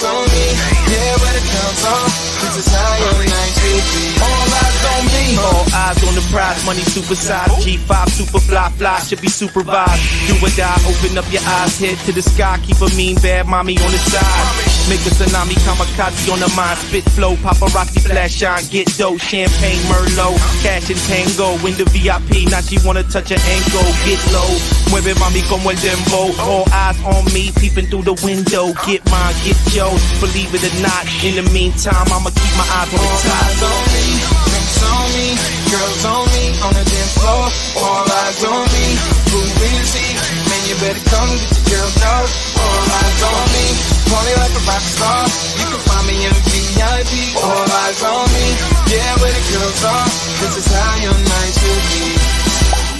eyes on me, yeah, where the girls are. This is how your night should be. All eyes on me. All eyes on the prize, money supersized. G5 super fly, should be supervised. Do or die, open up your eyes, head to the sky. Keep a mean bad mommy on the side. Make a tsunami, kamikaze on the mind. Spit flow, paparazzi flash shine. Get dough, champagne, Merlot. Cash and tango, in the VIP. Now she wanna touch her ankle, get low. Mueve mami como el dembow. All eyes on me, peeping through the window. Get mine, get yours, believe it or not. In the meantime, I'ma keep my eyes on the All top. eyes on me, drinks on me, girls on me, on the dance floor. All eyes on me, who will see? Man, you better come get your girls out. All eyes on me, party like a rock star. You can find me in VIP. All eyes on me, yeah, where the girls are. This is how your night should be.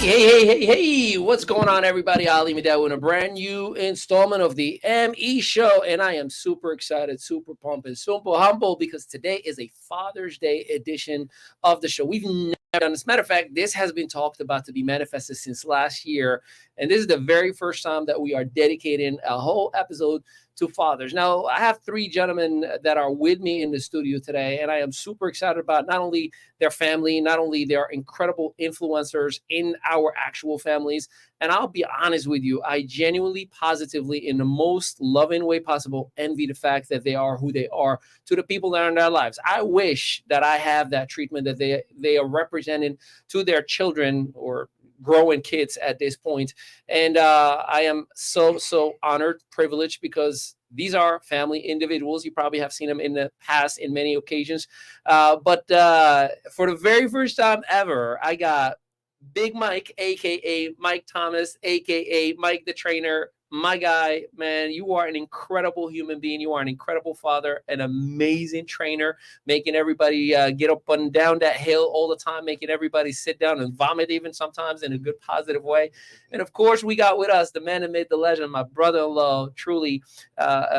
Hey, what's going on, everybody? Ali Medel with a brand new installment of the ME Show, and I am super excited, super pumped, and super humble because today is a Father's Day edition of the show. We've never done this. Matter of fact, this has been talked about to be manifested since last year, and this is the very first time that we are dedicating a whole episode to fathers. Now, I have three gentlemen that are with me in the studio today, and I am super excited about not only their family, not only their incredible influencers in our actual families. And I'll be honest with you, I genuinely, positively, in the most loving way possible, envy the fact that they are who they are to the people that are in their lives. I wish that I have that treatment that they are representing to their children or growing kids at this point. And I am so honored, privileged, because these are family individuals. You probably have seen them in the past in many occasions. But for the very first time ever, I got Big Mike, a.k.a. Mike Thomas, a.k.a. Mike the Trainer. My guy, man, you are an incredible human being. You are an incredible father, an amazing trainer, making everybody get up and down that hill all the time, making everybody sit down and vomit even sometimes in a good, positive way. And, of course, we got with us the man that made the legend, my brother-in-law, truly,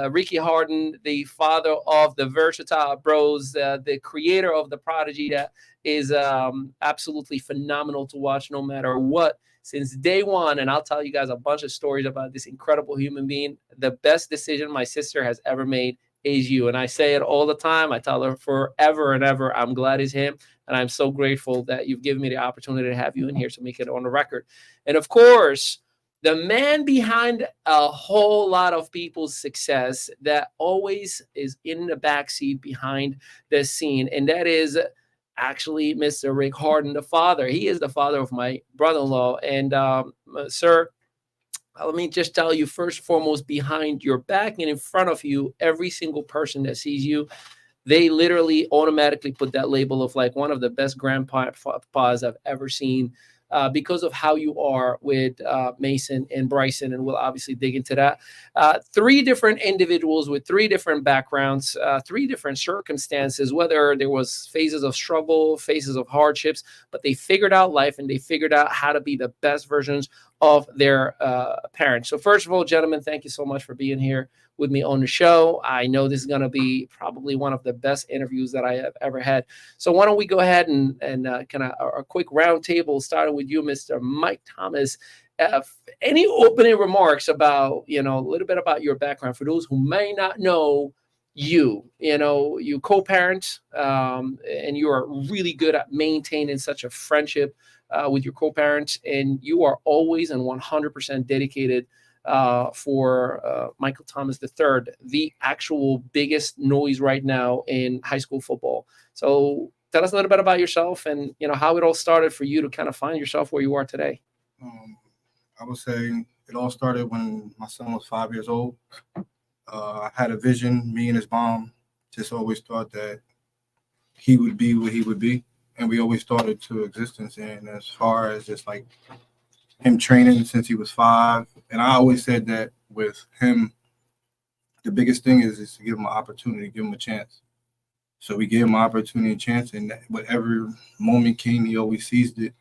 Ricky Harden, the father of the Versatile Bros, the creator of the Prodigy that is absolutely phenomenal to watch no matter what. Since day one, and I'll tell you guys a bunch of stories about this incredible human being. The best decision my sister has ever made is you. And I say it all the time. I tell her forever and ever, I'm glad it's him. And I'm so grateful that you've given me the opportunity to have you in here to make it on the record. And of course, the man behind a whole lot of people's success that always is in the backseat behind the scene. And that is actually Mr. Rick Harden, the father. He is the father of my brother-in-law. And sir, let me just tell you, first and foremost, behind your back and in front of you, every single person that sees you, they literally automatically put that label of like one of the best grandpas I've ever seen. Because of how you are with Mason and Bryson, and we'll obviously dig into that. Three different individuals with three different backgrounds, three different circumstances, whether there was phases of struggle, phases of hardships, but they figured out life and they figured out how to be the best versions of their parents. So first of all, gentlemen, thank you so much for being here with me on the show. I know this is going to be probably one of the best interviews that I have ever had. So why don't we go ahead and kind of a quick round table, starting with you, Mr. Mike Thomas. Any opening remarks about, a little bit about your background for those who may not know you? You co-parent, and you are really good at maintaining such a friendship with your co-parents, and you are always and 100% dedicated for Michael Thomas III, the actual biggest noise right now in high school football. So tell us a little bit about yourself and, how it all started for you to kind of find yourself where you are today. I would say it all started when my son was 5 years old. I had a vision. Me and his mom just always thought that he would be what he would be. And we always thought it to existence. And as far as just like him training since he was 5. And I always said that with him, the biggest thing is to give him an opportunity, give him a chance. So we gave him an opportunity and chance, and whatever moment came, he always seized it,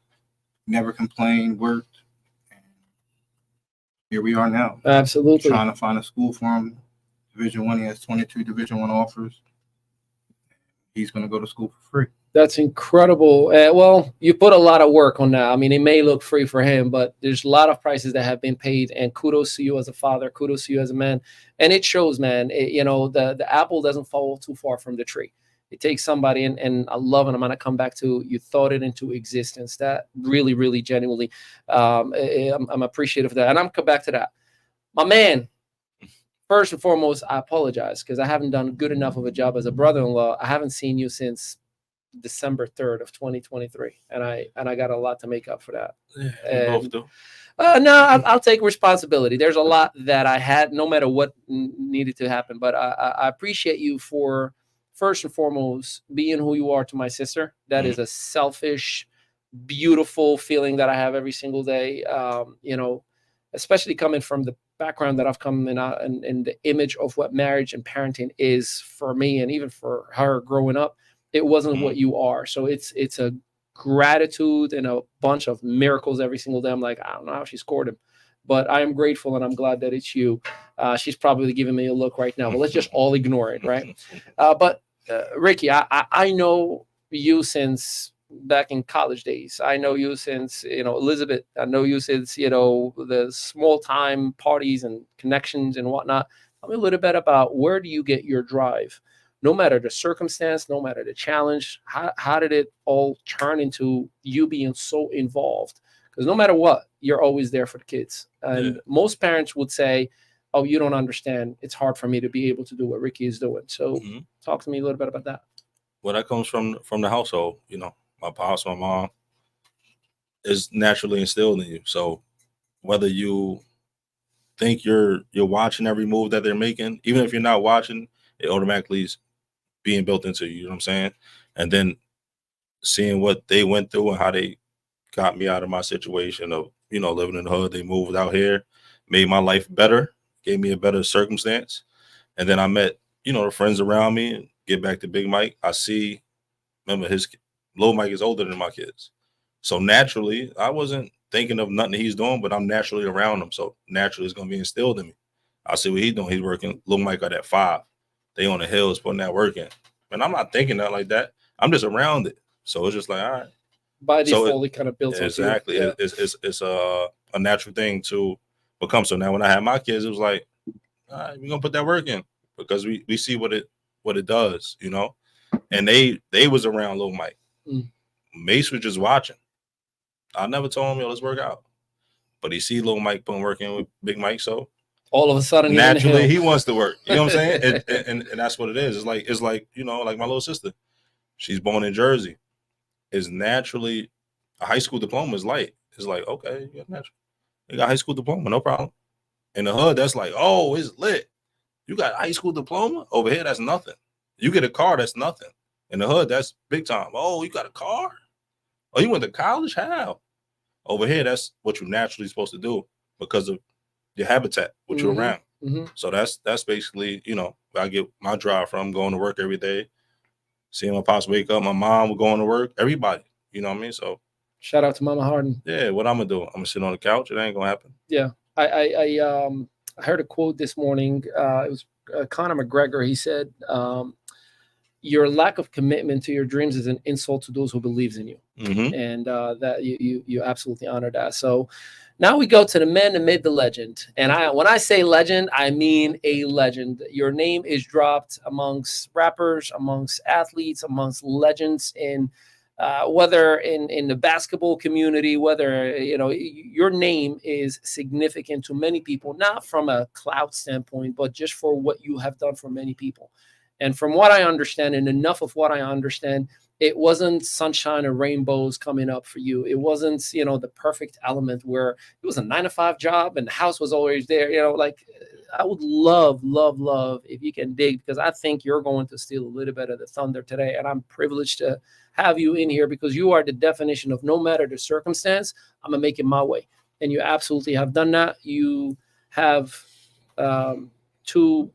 never complained, worked. And here we are now. Absolutely. Trying to find a school for him. Division I, he has 22 Division I offers. He's going to go to school for free. That's incredible. Well, you put a lot of work on that. I mean, it may look free for him, but there's a lot of prices that have been paid. And kudos to you as a father. Kudos to you as a man. And it shows, man. The apple doesn't fall too far from the tree. It takes somebody, and I love it. I'm gonna come back to you thought it into existence. That really, really, genuinely, I'm appreciative of that. And I'm come back to that, my man. First and foremost, I apologize because I haven't done good enough of a job as a brother-in-law. I haven't seen you since December 3rd of 2023, and I got a lot to make up for that. Yeah, we both do. No, I'll take responsibility. There's a lot that I had, no matter what needed to happen. But I appreciate you for, first and foremost, being who you are to my sister. That is a selfish, beautiful feeling that I have every single day. Especially coming from the background that I've come in, and the image of what marriage and parenting is for me, and even for her growing up. It wasn't what you are. So it's a gratitude and a bunch of miracles every single day. I'm like, I don't know how she scored him, but I am grateful, and I'm glad that it's you. She's probably giving me a look right now, but let's just all ignore it, right? But Ricky, I know you since back in college days. I know you since, Elizabeth. I know you since, the small time parties and connections and whatnot. Tell me a little bit about, where do you get your drive? No matter the circumstance, no matter the challenge, how did it all turn into you being so involved? Because no matter what, you're always there for the kids. And most parents would say, oh, you don't understand. It's hard for me to be able to do what Ricky is doing. So talk to me a little bit about that. Well, that comes from the household. My pops, my mom is naturally instilled in you. So whether you think you're watching every move that they're making, even if you're not watching, it automatically is being built into you, you know what I'm saying? And then seeing what they went through and how they got me out of my situation of, living in the hood. They moved out here, made my life better, gave me a better circumstance. And then I met, the friends around me, and get back to Big Mike. Remember Little Mike is older than my kids. So naturally, I wasn't thinking of nothing he's doing, but I'm naturally around him. So naturally it's going to be instilled in me. I see what he's doing. He's working. Little Mike got at 5. They on the hills putting that work in. And I'm not thinking that like that. I'm just around it. So it's just like, all right. By default, it kind of builds exactly. Yeah. It's a natural thing to become. So now when I had my kids, it was like, all right, we're gonna put that work in, because we see what it does, And they was around Little Mike. Mace was just watching. I never told him, let's work out. But he see Little Mike putting work in with Big Mike, so all of a sudden naturally he wants to work. You know what I'm saying? and that's what it is. It's like like my little sister. She's born in Jersey. Is naturally a high school diploma is light. It's like, okay, you got a high school diploma, no problem. In the hood, that's like, oh, it's lit. You got a high school diploma? Over here, that's nothing. You get a car, that's nothing. In the hood, that's big time. Oh, you got a car? Oh, you went to college? How? Over here, that's what you're naturally supposed to do because of your habitat, what you're around. So that's basically, where I get my drive from, going to work every day, seeing my pops wake up, my mom was going to work, everybody, you know what I mean? So shout out to Mama Harden. Yeah, what I'm gonna do? I'm gonna sit on the couch. It ain't gonna happen. Yeah, I heard a quote this morning. It was Conor McGregor. He said, your lack of commitment to your dreams is an insult to those who believes in you. And that you absolutely honor that. So now we go to the man that made the legend. And when I say legend, I mean a legend. Your name is dropped amongst rappers, amongst athletes, amongst legends in whether in the basketball community, whether, your name is significant to many people, not from a clout standpoint, but just for what you have done for many people. And from what I understand, and enough of what I understand, it wasn't sunshine and rainbows coming up for you. It wasn't, the perfect element where it was a 9-to-5 job and the house was always there. I would love if you can dig, because I think you're going to steal a little bit of the thunder today. And I'm privileged to have you in here because you are the definition of no matter the circumstance, I'm going to make it my way. And you absolutely have done that. You have 2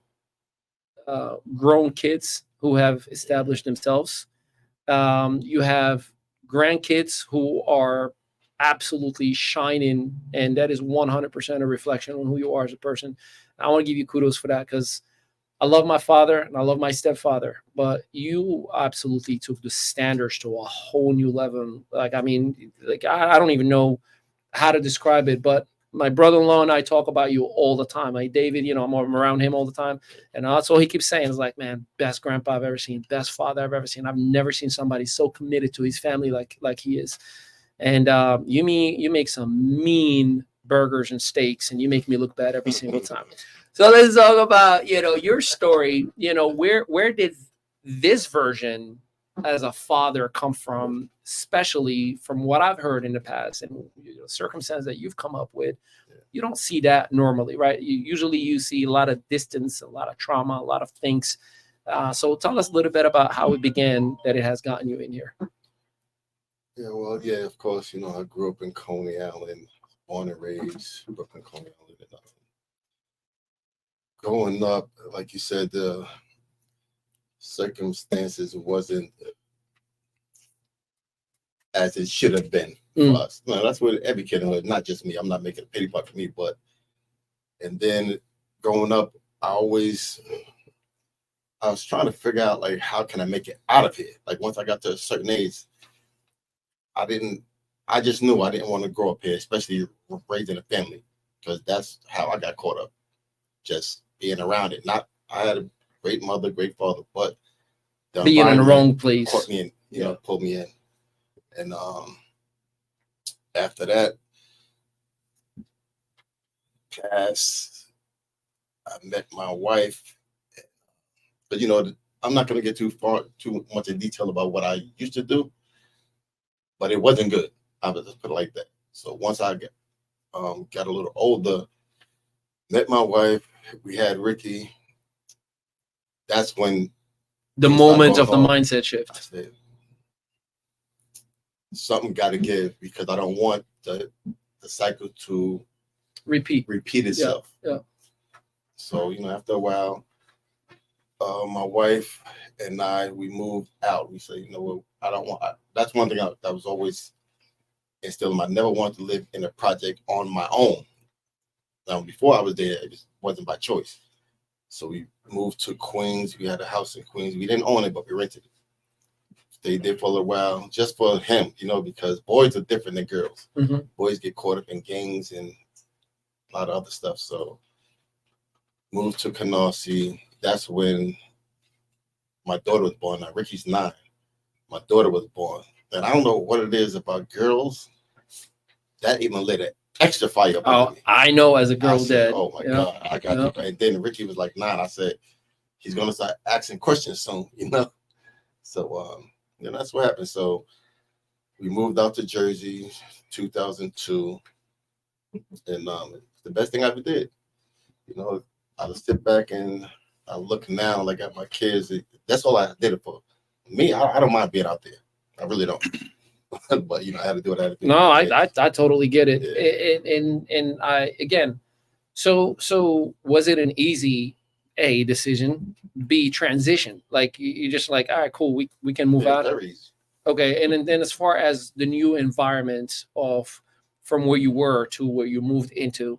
grown kids who have established themselves. You have grandkids who are absolutely shining, and that is 100% a reflection on who you are as a person. I want to give you kudos for that, because I love my father and I love my stepfather, but you absolutely took the standards to a whole new level. Like, I mean, like I don't even know how to describe it, but my brother-in-law and I talk about you all the time. Like David, I'm around him all the time, and that's all he keeps saying is like, man, best grandpa I've ever seen, best father I've ever seen. I've never seen somebody so committed to his family like he is. And you make some mean burgers and steaks, and you make me look bad every single time. So let's talk about your story. Where did this version as a father come from, especially from what I've heard in the past and circumstances that you've come up with? You don't see that normally, right? Usually you see a lot of distance, a lot of trauma, a lot of things. So tell us a little bit about how it began that it has gotten you in here. Yeah, well, yeah, of course, I grew up in Coney Island, born and raised, grew up in Coney Island. And, growing up, like you said, the circumstances wasn't as it should have been for us. No, that's what every kid, not just me. I'm not making a pity party for me, and then growing up, I was trying to figure out, like, how can I make it out of here? Like, once I got to a certain age, I just knew I didn't want to grow up here, especially raising a family, because that's how I got caught up, just being around it. I had a great mother, great father, but being in the wrong place caught me in, pulled me in. And after that, I met my wife. But I'm not going to get too much in detail about what I used to do, but it wasn't good. I would just put it like that. So once I got a little older, met my wife, we had Ricky. That's when the moment of the mindset shift. I said, something got to give, because I don't want the cycle to repeat itself. Yeah. So after a while, my wife and we moved out. We said, I don't want. That's one thing that was always instilled in me. I never wanted to live in a project on my own. Now, before I was there, it wasn't by choice. So we moved to Queens. We had a house in Queens. We didn't own it, but we rented it. Stayed there for a little while, just for him, because boys are different than girls. Mm-hmm. Boys get caught up in gangs and a lot of other stuff. So moved to Canarsie. That's when my daughter was born. Now, Ricky's 9. My daughter was born. And I don't know what it is about girls that even lit an extra fire up under me. I know, as a girl dad. Oh, my God, I got you. And then Ricky was like 9. I said, he's going to start asking questions soon, So, that's what happened. So we moved out to Jersey, 2002. And the best thing I ever did. I would sit back and I look now, like, at my kids. That's all I did it for. Me, I don't mind being out there. I really don't. But I had to do what I had to do. No, I totally get it. Yeah. And I, again, so was it an easy A, decision, B, transition? Like, you just like, all right, cool, we can move out. Very easy. Okay, and then as far as the new environment from where you were to where you moved into,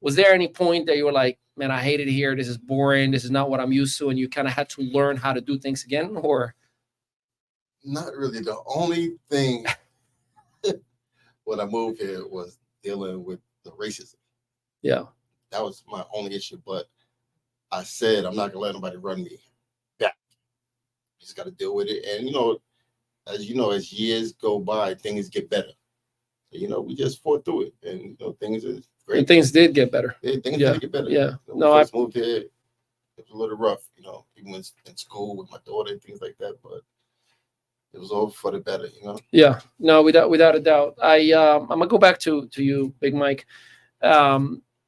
was there any point that you were like, man, I hate it here, this is boring, this is not what I'm used to, and you kind of had to learn how to do things again? Or not really. The only thing when I moved here was dealing with the racism. Yeah. That was my only issue. But I said, I'm not going to let nobody run me back. You just got to deal with it. And, as years go by, things get better. So, we just fought through it. And, things are great. And things did get better. Yeah, things did get better. Yeah. When I first moved here, it was a little rough, even in school with my daughter and things like that. But it was all for the better, Yeah, no, without a doubt. I'm gonna go back to you, Big Mike.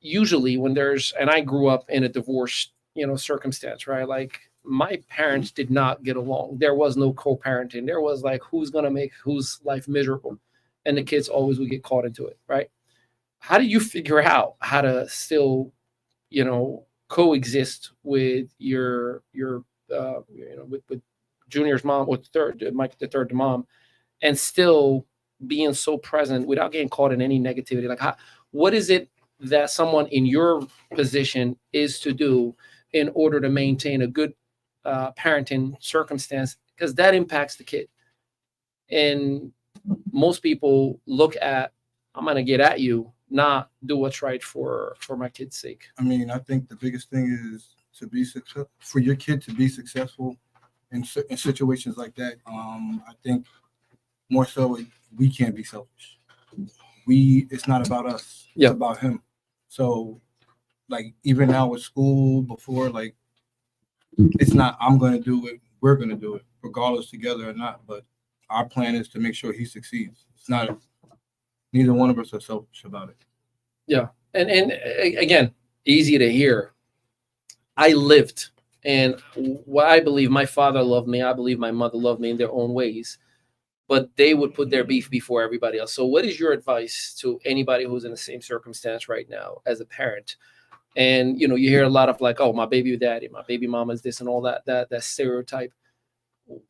Usually when and I grew up in a divorce, circumstance, right? Like, my parents did not get along. There was no co-parenting. There was like, who's gonna make whose life miserable, and the kids always would get caught into it, right? How do you figure out how to still, coexist with your with Junior's mom, or Mike, the third mom, and still being so present without getting caught in any negativity? Like, what is it that someone in your position is to do in order to maintain a good parenting circumstance, because that impacts the kid. And most people look at, I'm going to get at you, not do what's right for my kid's sake. I mean, I think the biggest thing is to be successful, for your kid to be successful in situations like that. I think more so we can't be selfish. It's not about us. Yeah. It's about him. So like even now with school before, like it's not I'm going to do it. We're going to do it regardless together or not. But our plan is to make sure he succeeds. It's not, neither one of us are selfish about it. Yeah. And again, easy to hear. I lived, and what I believe, my father loved me. I believe my mother loved me in their own ways, but they would put their beef before everybody else. So what is your advice to anybody who's in the same circumstance right now as a parent? And, you know, you hear a lot of like, oh, my baby daddy, my baby mama is this and all that stereotype.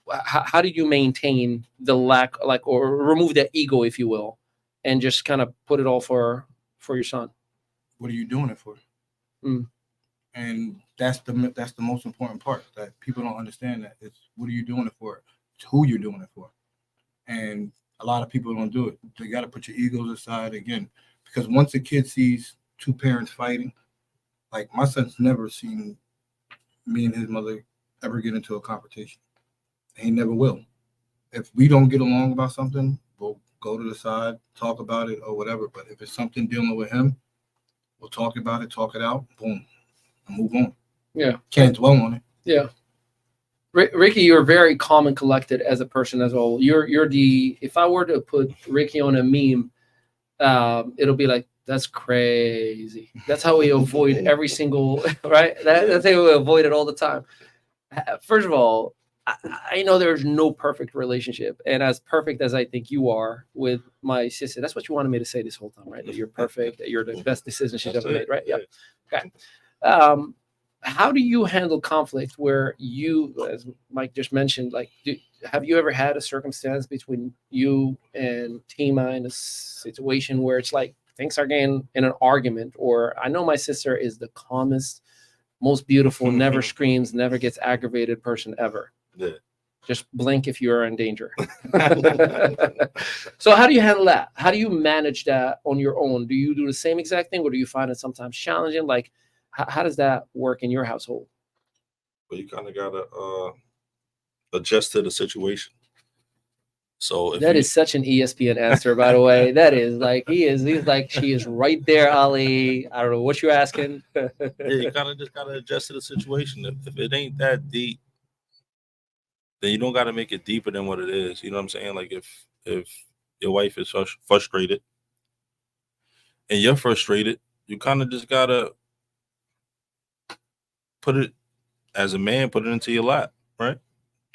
How do you maintain the lack, like, or remove that ego, if you will, and just kind of put it all for your son? What are you doing it for? Mm. And that's the most important part, that people don't understand. That it's what are you doing it for? It's who you're doing it for. And a lot of people don't do it. You got to put your egos aside again, because once a kid sees two parents fighting, like my son's never seen me and his mother ever get into a confrontation. He never will. If we don't get along about something, we'll go to the side, talk about it or whatever. But if it's something dealing with him, we'll talk about it, talk it out, boom, and move on. Yeah. Can't dwell on it. Yeah. Ricky, you're very calm and collected as a person as well. You're the, if I were to put Ricky on a meme, it'll be like, that's crazy. That's how we avoid every single, right? That's how we avoid it all the time. First of all, I know there's no perfect relationship. And as perfect as I think you are with my sister, that's what you wanted me to say this whole time, right? That you're perfect, that you're the best decision she's ever made, right? Yeah. Okay. How do you handle conflict where you, as Mike just mentioned, like, have you ever had a circumstance between you and Tima in a situation where it's like things are getting in an argument? Or I know my sister is the calmest, most beautiful, never screams, never gets aggravated person ever. Yeah. Just blink if you are in danger. So how do you handle that? How do you manage that on your own? Do you do the same exact thing, or do you find it sometimes challenging? Like, how does that work in your household? Well, you kind of gotta adjust to the situation. So That is such an ESPN answer, by the way. That is like he's like, she is right there, Ali. I don't know what you're asking. yeah, you kind of just gotta adjust to the situation. If it ain't that deep, then you don't gotta make it deeper than what it is. You know what I'm saying? Like if your wife is frustrated and you're frustrated, you kind of just gotta put it, as a man, put it into your lap, right?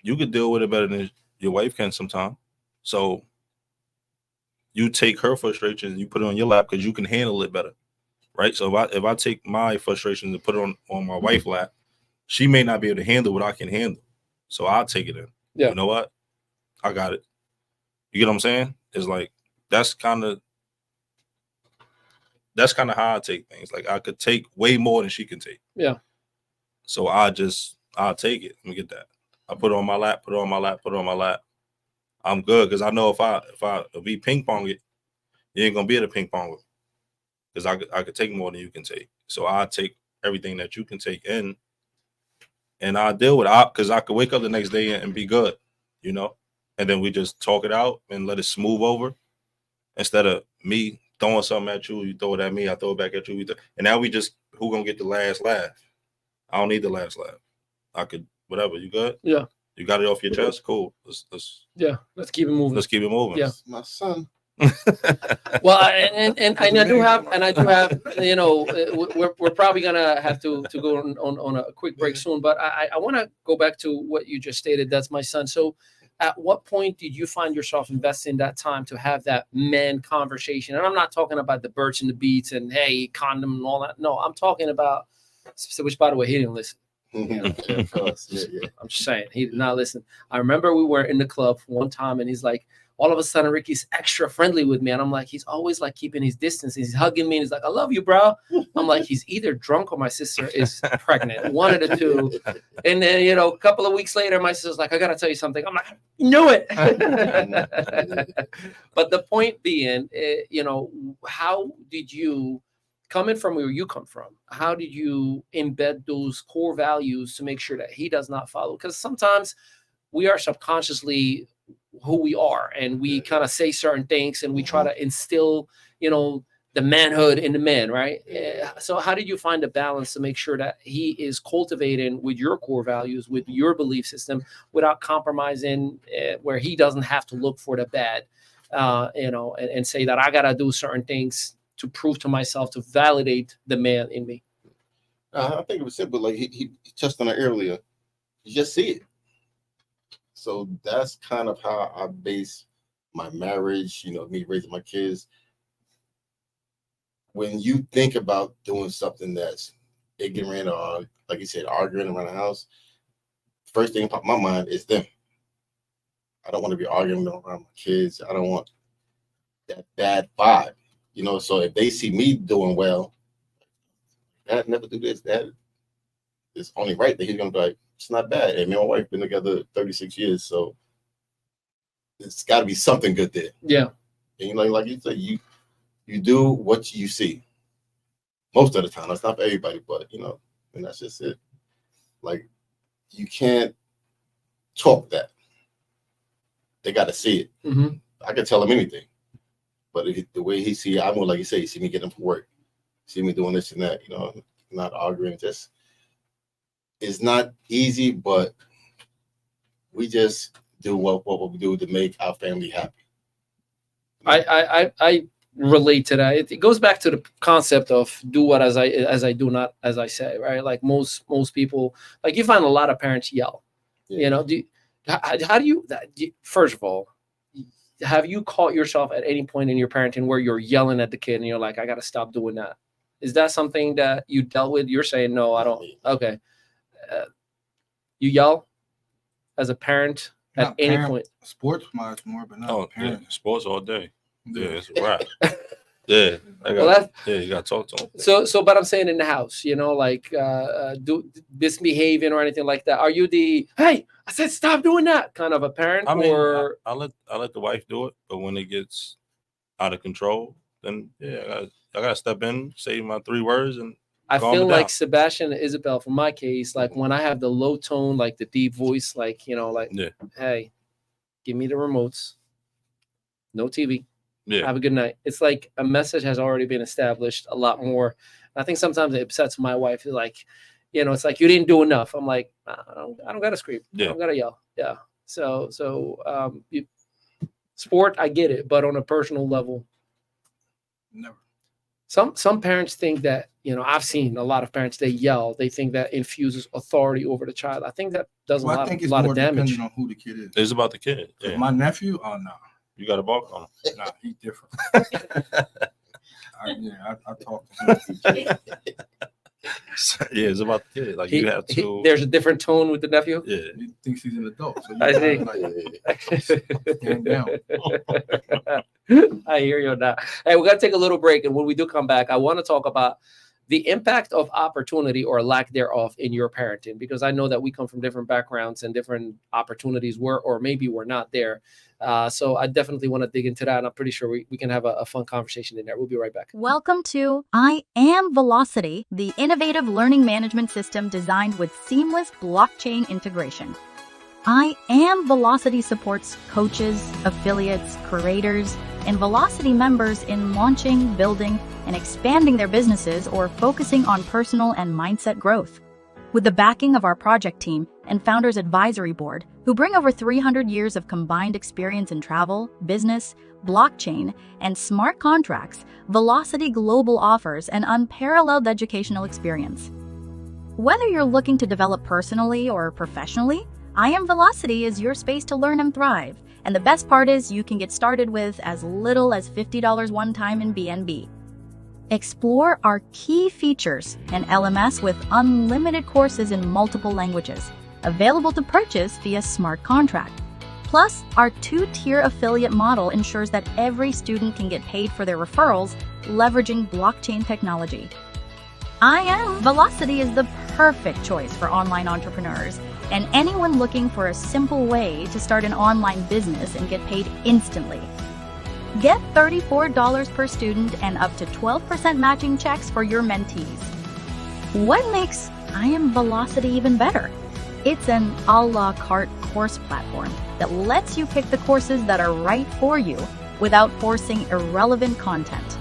You could deal with it better than your wife can sometimes. So you take her frustrations and you put it on your lap because you can handle it better, right? So if I take my frustrations and put it on my wife's lap, she may not be able to handle what I can handle. So I'll take it in. Yeah. You know what? I got it. You get what I'm saying? It's like that's kind of how I take things. Like I could take way more than she can take. Yeah. So I'll take it. Let me get that. I put it on my lap, put it on my lap, put it on my lap. I'm good because I know if we ping pong it, you ain't gonna be able to ping pong with, because I could take more than you can take. So I take everything that you can take in, and I deal with it because I could wake up the next day and be good, you know. And then we just talk it out and let it smooth over, instead of me throwing something at you, you throw it at me, I throw it back at you, and now we just who gonna get the last laugh. I don't need the last laugh. I could whatever. You good? Yeah. You got it off your chest? Cool. Let's keep it moving. Let's keep it moving. Yeah. My son. Well, and I do have, you know, we're probably gonna have to go on a quick break soon, but I want to go back to what you just stated. That's my son. So at what point did you find yourself investing that time to have that man conversation? And I'm not talking about the birds and the beats and hey, condom and all that. No, I'm talking about, which by the way, he didn't listen. Yeah, of course. Yeah. I'm just saying, he did not listen. I remember we were in the club one time and he's like, all of a sudden Ricky's extra friendly with me. And I'm like, he's always like keeping his distance. He's hugging me. And he's like, I love you, bro. I'm like, he's either drunk or my sister is pregnant. One of the two. And then, you know, a couple of weeks later, my sister's like, I got to tell you something. I'm like, I knew it. But the point being, you know, how did you, coming from where you come from, how did you embed those core values to make sure that he does not follow? Because sometimes we are subconsciously who we are, and we kind of say certain things, and we try to instill, you know, the manhood in the man, right? So how did you find a balance to make sure that he is cultivating with your core values, with your belief system, without compromising, where he doesn't have to look for the bad, you know, and say that I got to do certain things to prove to myself, to validate the man in me? I think it was simple. Like he touched on it earlier. You just see it. So that's kind of how I base my marriage, you know, me raising my kids. When you think about doing something that's ignorant or, like you said, arguing around the house, first thing pop in my mind is them. I don't want to be arguing around my kids. I don't want that bad vibe. You know, so if they see me doing well, Dad never do this, Dad, it's only right that he's gonna be like, it's not bad. And me and my wife been together 36 years, so it's got to be something good there. Yeah. And you know, like you said, you do what you see. Most of the time, that's not for everybody, but you know, and that's just it. Like you can't talk that. They got to see it. Mm-hmm. I can tell them anything. But the way he see, I'm more like you say, you see me getting from work, see me doing this and that, you know, not arguing. Just it's not easy, but we just do what we do to make our family happy. I relate to that. It goes back to the concept of do what as I do, not as I say, right? Like most people, like you find a lot of parents yell. Yeah. You know, how do you? First of all, have you caught yourself at any point in your parenting where you're yelling at the kid and you're like, I got to stop doing that? Is that something that you dealt with? You're saying, no, I don't. Okay. You yell as a parent at any point? Sports wise more, but not parent. Yeah, sports all day. Yeah, it's a wrap. Yeah, you got to talk to them. So, but I'm saying in the house, you know, like do misbehaving or anything like that. Are you the, hey, I said stop doing that kind of a parent? I mean, or I let the wife do it, but when it gets out of control, then yeah, I gotta step in, say my 3 words, and I feel like Sebastian and Isabel, for my case, like when I have the low tone, like the deep voice, like, you know, like, hey, give me the remotes, no TV. Yeah. Have a good night. It's like a message has already been established a lot more. I think sometimes it upsets my wife. Like, you know, it's like you didn't do enough. I'm like, I don't gotta scream. Yeah. I don't gotta yell. Yeah. So sport, I get it, but on a personal level, never. Some parents think that, you know, I've seen a lot of parents, they yell. They think that infuses authority over the child. I think that does a lot of damage. Depending on who the kid is. It's about the kid. Yeah. My nephew, oh no. You got to bark on him. Nah, he's different. I talk to him. Yeah, it's about the kid. Like you have to. There's a different tone with the nephew. Yeah, he thinks he's an adult. So I see. Stand down. I hear you on that. Hey, we're gonna take a little break, and when we do come back, I want to talk about the impact of opportunity or lack thereof in your parenting, because I know that we come from different backgrounds and different opportunities were, or maybe we're not there. So I definitely want to dig into that. And I'm pretty sure we can have a fun conversation in there. We'll be right back. Welcome to I Am Velocity, the innovative learning management system designed with seamless blockchain integration. I Am Velocity supports coaches, affiliates, creators, and Velocity members in launching, building, and expanding their businesses or focusing on personal and mindset growth. With the backing of our project team and Founders Advisory Board, who bring over 300 years of combined experience in travel, business, blockchain, and smart contracts, Velocity Global offers an unparalleled educational experience. Whether you're looking to develop personally or professionally, I Am Velocity is your space to learn and thrive. And the best part is you can get started with as little as $50 one time in BNB. Explore our key features and LMS with unlimited courses in multiple languages, available to purchase via smart contract. Plus, our two-tier affiliate model ensures that every student can get paid for their referrals, leveraging blockchain technology. IM Velocity is the perfect choice for online entrepreneurs and anyone looking for a simple way to start an online business and get paid instantly. Get $34 per student and up to 12% matching checks for your mentees. What makes IM Velocity even better? It's an a la carte course platform that lets you pick the courses that are right for you without forcing irrelevant content.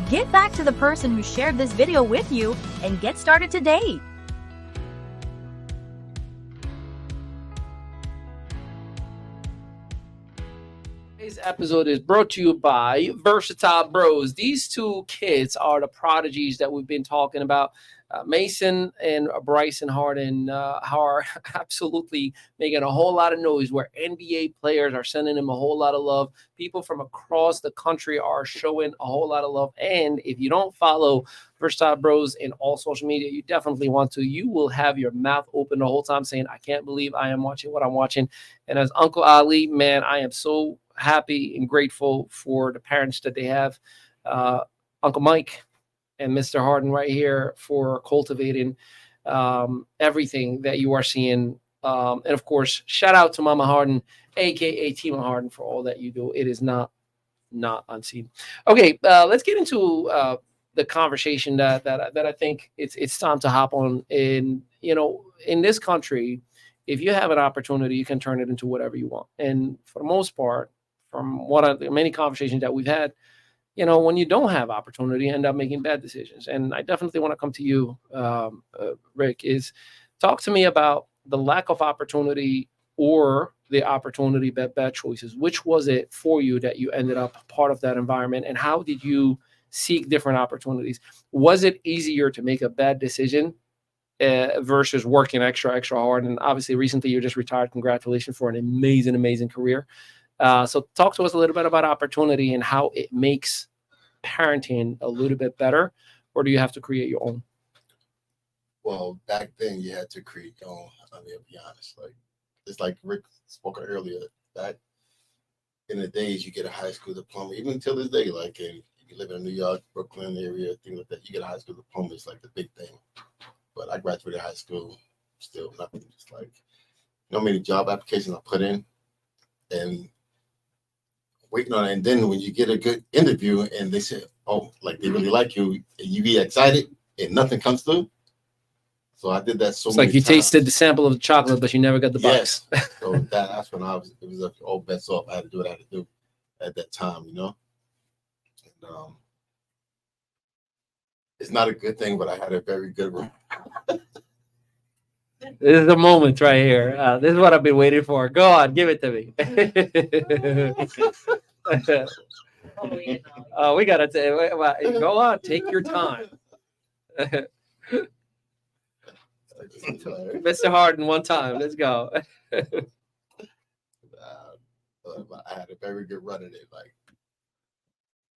Get back to the person who shared this video with you and get started today. Today's episode is brought to you by Versatile Bros. These two kids are the prodigies that we've been talking about. Mason and Bryson Harden are absolutely making a whole lot of noise, where NBA players are sending them a whole lot of love. People from across the country are showing a whole lot of love. And if you don't follow Versatile Bros in all social media, you definitely want to. You will have your mouth open the whole time saying, I can't believe I am watching what I'm watching. And as Uncle Ali, man, I am so happy and grateful for the parents that they have. Uncle Mike and Mr. Harden right here for cultivating everything that you are seeing. And of course, shout out to Mama Harden, aka Tima Harden, for all that you do. It is not unseen. Okay, let's get into the conversation that I think it's time to hop on. In in this country, if you have an opportunity, you can turn it into whatever you want. And for the most part, from one of the many conversations that we've had, when you don't have opportunity, you end up making bad decisions. And I definitely want to come to you, Rick, is talk to me about the lack of opportunity or the opportunity, bad choices. Which was it for you that you ended up part of that environment? And how did you seek different opportunities? Was it easier to make a bad decision versus working extra hard? And obviously recently you just retired. Congratulations for an amazing career. So talk to us a little bit about opportunity and how it makes parenting a little bit better, or do you have to create your own? Well, back then you had to create your own. I mean, to be honest, it's like Rick spoke earlier, back in the days you get a high school diploma, even till this day, like if you live in New York, Brooklyn area, things like that, you get a high school diploma, it's like the big thing. But I graduated high school, still nothing, just like, how many job applications I put in and waiting on it. And then when you get a good interview and they say, oh, like they really like you, and you get excited and nothing comes through. So I did that so many times. It's like you tasted the sample of the chocolate, but you never got the box. Yes. So that's when it was like all bets off. I had to do what I had to do at that time, And it's not a good thing, but I had a very good one. This is the moment right here. This is what I've been waiting for. Go on, give it to me. We gotta go on. Take your time, Mr. Harden. One time, let's go. I had a very good run at it. Like,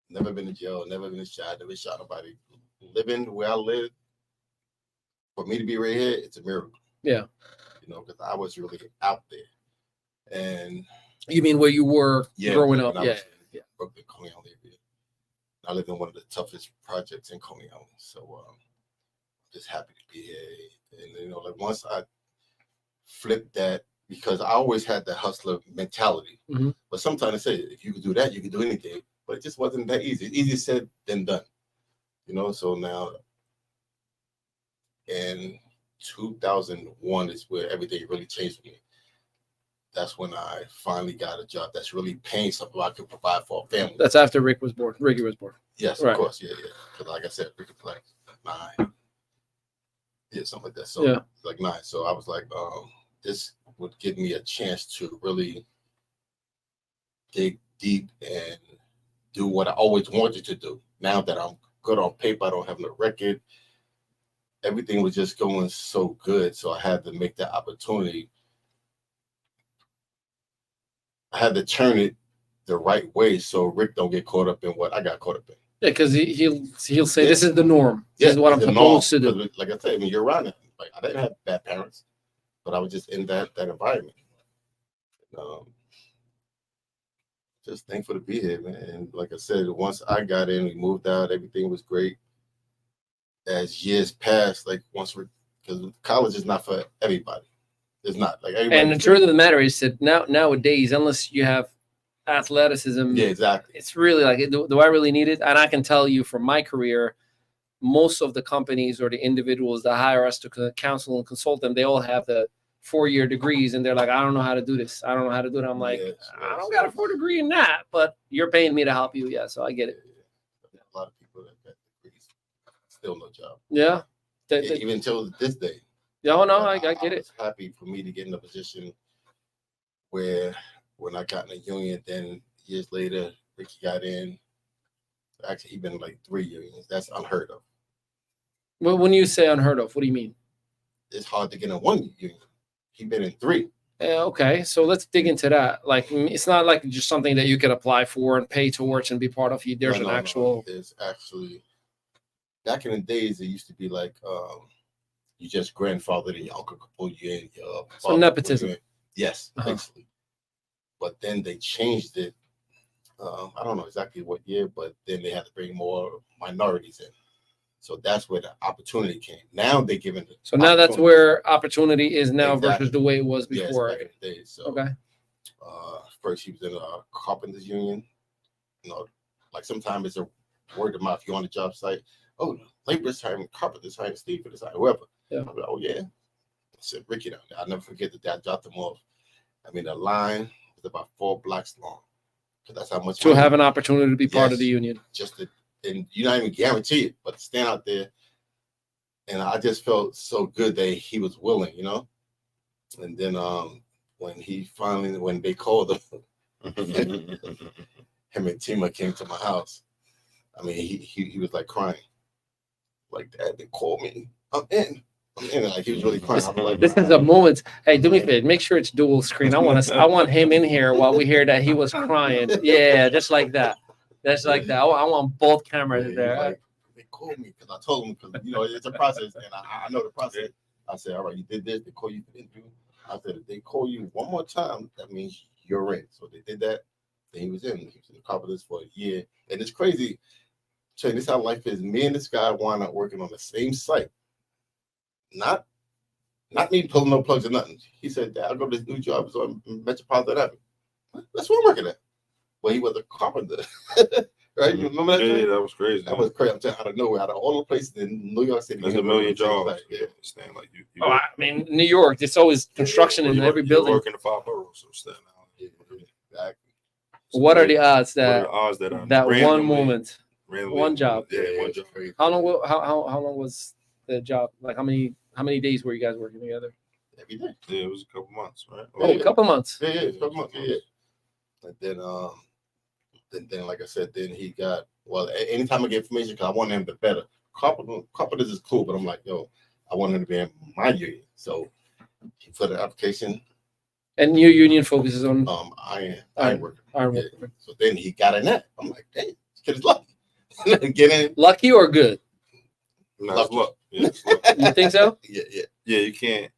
never been in jail, never been shot, never shot nobody. Living where I live, for me to be right here, it's a miracle. Yeah. Because I was really out there. And you mean where you were growing up? Yeah. Brooklyn, Coney Island area. I live in one of the toughest projects in Coney Island. So I'm just happy to be here. And like once I flipped that, because I always had the hustler mentality. Mm-hmm. But sometimes I say, if you could do that, you could do anything. But it just wasn't that easy. It's easier said than done. So now in 2001 is where everything really changed for me. That's when I finally got a job that's really paying something I could provide for a family. That's after Ricky was born. Yes, right. Of course, yeah. Because like I said, Ricky played 9. Yeah, something like that. So like 9. So I was like, this would give me a chance to really dig deep and do what I always wanted to do. Now that I'm good on paper, I don't have no record. Everything was just going so good. So I had to make that opportunity. I had to turn it the right way so Rick don't get caught up in what I got caught up in. Yeah, because he'll say this is the norm. This is what I'm supposed to do. Like I said, you're around it. Like I didn't have bad parents, but I was just in that environment. just thankful to be here, man. And like I said, once I got in, we moved out, everything was great. As years passed, like because college is not for everybody. It's not like everybody. And the truth of the matter is that nowadays, unless you have athleticism, yeah, exactly. It's really like, do I really need it? And I can tell you from my career, most of the companies or the individuals that hire us to counsel and consult them, they all have the 4-year degrees, and they're like, I don't know how to do this. I don't know how to do it. I'm like, I don't got a 4 degree in that, but you're paying me to help you. Yeah, so I get it. A lot of people that got degrees, still no job. Yeah. Even until this day. Yeah, no, I get it. I was happy for me to get in a position where when I got in a union, then years later, Ricky got in. Actually, he's been in like 3 unions. That's unheard of. Well, when you say unheard of, what do you mean? It's hard to get in 1 union. He's been in 3. Okay, so let's dig into that. Like, it's not like just something that you can apply for and pay towards and be part of. There's an actual. No. There's actually, back in the days, it used to be like you just grandfathered and your uncle could pull you in. So nepotism. Yes, basically. But then they changed it. I don't know exactly what year, but then they had to bring more minorities in. So that's where the opportunity came. Now they're giving it. So now that's where opportunity is now Exactly. versus the way it was before. Yes, back in the days. So, okay. First, he was in a carpenters union. Like sometimes it's a word of mouth. You're on the job site. Oh, laborers hiring, carpenters hiring, Steve for this, whoever. Yeah. I'm like, oh yeah. I said Ricky down there. I'll never forget that I dropped them off. I mean, the line was about 4 blocks long. So that's how much. To have an opportunity to be part of the union. And you're not even guaranteed, but to stand out there. And I just felt so good that he was willing, And then when they called him, him and Tima came to my house. I mean, he was like crying. Like, Dad, they called me. I'm in. Like, he was really crying. I'm like, this is a moment. Hey, do me a favor. Make sure it's dual screen. I want him in here while we hear that he was crying. Yeah, just like that. That's like that. I want both cameras there. Like, they called me because I told them, because it's a process, and I know the process. I said, all right, you did this. They call you for the interview. I said, if they call you one more time, that means you're in. So they did that. Then he was in. He was in the carpenters for a year, and it's crazy. This is how life is. Me and this guy wound up working on the same site. Not me pulling no plugs or nothing. He said, Dad, I'll go to this new job. It's on Metropolitan Avenue. That's where I'm working at. Well, he was a carpenter. Right? You remember that? Yeah, that was crazy. That was crazy. I'm telling you, out of nowhere, out of all the places in New York City. There's a million jobs. Yeah. Stand like you. I mean, New York, it's always construction in every building. You work in the 5 boroughs, so stand out. Yeah, exactly. So what are the odds that that one moment, randomly, one job? Yeah, one job. How long was the job? Like, how many days were you guys working together? Every day. Yeah, it was a couple months, right? A couple months. Yeah, a couple months. Yeah. And then, like I said, then he got, anytime I get information, because I want him to better. Carpenters is cool, but I'm like, yo, I want him to be in my union. So he put an application. And your union focuses on iron worker. Iron Yeah. worker. So then he got in that. I'm like, dang, this kid is lucky. Get in. Lucky or good? No, it's luck. Yeah, it's luck. You think so? Yeah. Yeah, you can't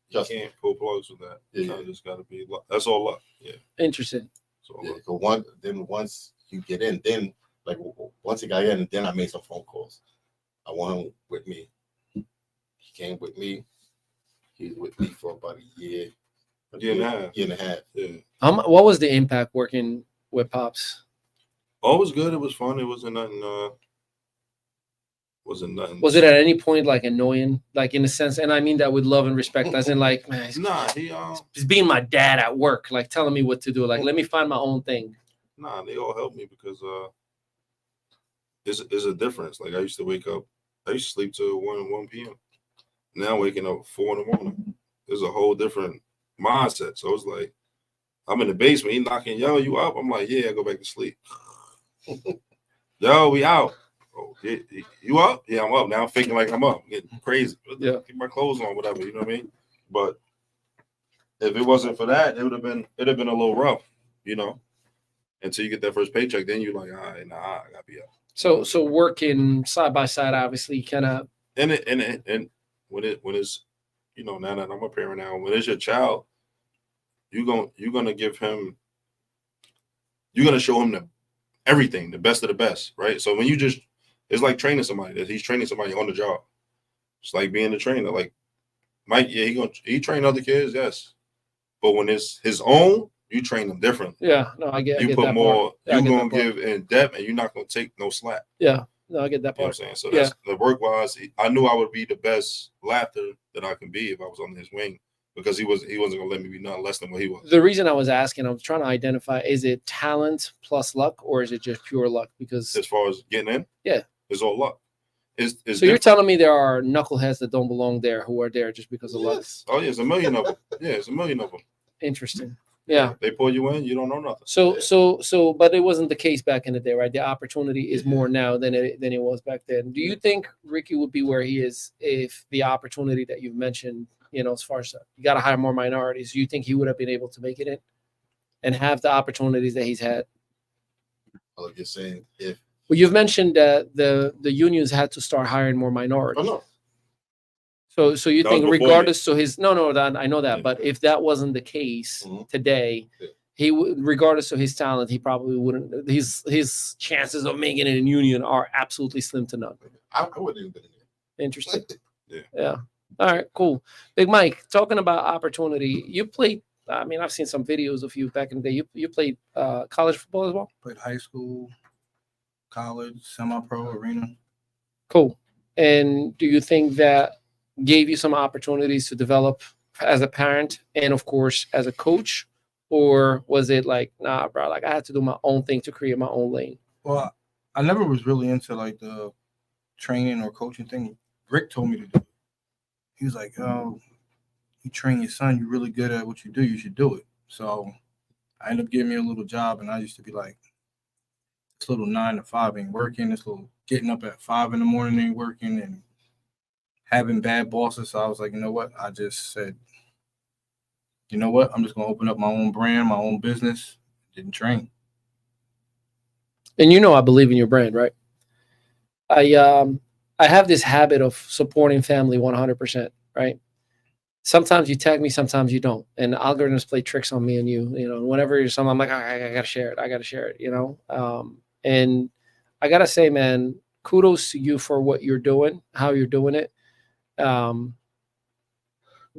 pull plugs with that. Yeah. You just gotta be luck. That's all luck. Yeah. Interesting. So Yeah, once you get in, then like once he got in, then I made some phone calls. I want him with me. He came with me. He was with me for about a year. Year and a half. Yeah. What was the impact working with Pops? Oh, it was good. It was fun. It wasn't nothing. Was it at any point like annoying, like in a sense? And I mean that with love and respect, as in like, man, he's being my dad at work, like telling me what to do. Like, let me find my own thing. Nah, they all helped me because there's a difference. Like I used to sleep till 1 p.m. Now waking up at 4 in the morning. There's a whole different mindset. So it's like I'm in the basement, he knocking, yo, you up? I'm like, yeah, I go back to sleep. Yo, we out. Oh, you up? Yeah, I'm up. Now I'm thinking like I'm up. I'm getting crazy. Yeah. Get my clothes on, whatever, you know what I mean? But if it wasn't for that, it'd have been a little rough, until you get that first paycheck. Then you're like, all right, nah, I gotta be up. So working side by side, obviously, kind of. And when it's, now that I'm a parent now, when it's your child, you're gonna give him you're gonna show him everything, the best of the best, right? So when it's like training somebody. That he's training somebody on the job. It's like being a trainer. Like Mike, yeah, he train other kids, yes, but when it's his own, you train them different. Yeah, no, I get. You I get put that more. Part. Yeah, you're gonna give in depth, and you're not gonna take no slack. Yeah, no, I get that part. You know what I'm saying? So that's the work wise. I knew I would be the best laughter that I can be if I was under his wing, because he wasn't gonna let me be nothing less than what he was. The reason I was asking, I was trying to identify: is it talent plus luck, or is it just pure luck? Because as far as getting in, it's all luck. It's so you're telling me there are knuckleheads that don't belong there who are there just because of luck? Oh yeah, it's a million of them. Yeah, it's a million of them. Interesting. Yeah. They pull you in, you don't know nothing. So, but it wasn't the case back in the day, right? The opportunity is more now than it was back then. Do you think Ricky would be where he is if the opportunity that you've mentioned, as far as you got to hire more minorities, do you think he would have been able to make it in and have the opportunities that he's had? Well, if you're saying if. Well, you've mentioned that the unions had to start hiring more minorities. Oh, no. So you think regardless, so his that I know that, but if that wasn't the case today, he would, regardless of his talent, he probably wouldn't. His chances of making it in union are absolutely slim to none. I wouldn't even been in there. Interesting. Yeah. All right. Cool. Big Mike, talking about opportunity, you played. I mean, I've seen some videos of you back in the day. You played college football as well. Played high school, college, semi-pro, arena. Cool. And do you think that gave you some opportunities to develop as a parent and of course as a coach, or was it like, nah, bro, like I had to do my own thing to create my own lane? Well, I never was really into like the training or coaching thing. Rick told me to do it. He was like, oh, you train your son, you're really good at what you do, you should do it. So I ended up getting me a little job, and I used to be like, this little 9 to 5 ain't working, this little getting up at 5 in the morning ain't working, and having bad bosses. So I was like, you know what? I just said, you know what? I'm just going to open up my own brand, my own business. Didn't train. And I believe in your brand, right? I have this habit of supporting family 100%, right? Sometimes you tag me, sometimes you don't. And the algorithms play tricks on me and you, whenever you're something, I'm like, I got to share it. And I got to say, man, kudos to you for what you're doing, how you're doing it.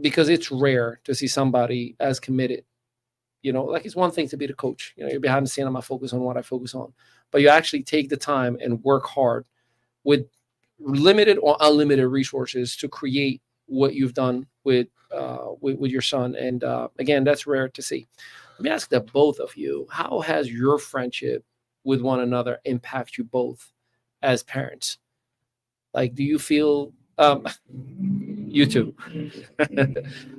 Because it's rare to see somebody as committed. Like it's one thing to be the coach. You're behind the scene. I'm not focused on what I focus on, but you actually take the time and work hard with limited or unlimited resources to create what you've done with your son. And again, that's rare to see. Let me ask that both of you: how has your friendship with one another impact you both as parents? Like, do you feel? You too.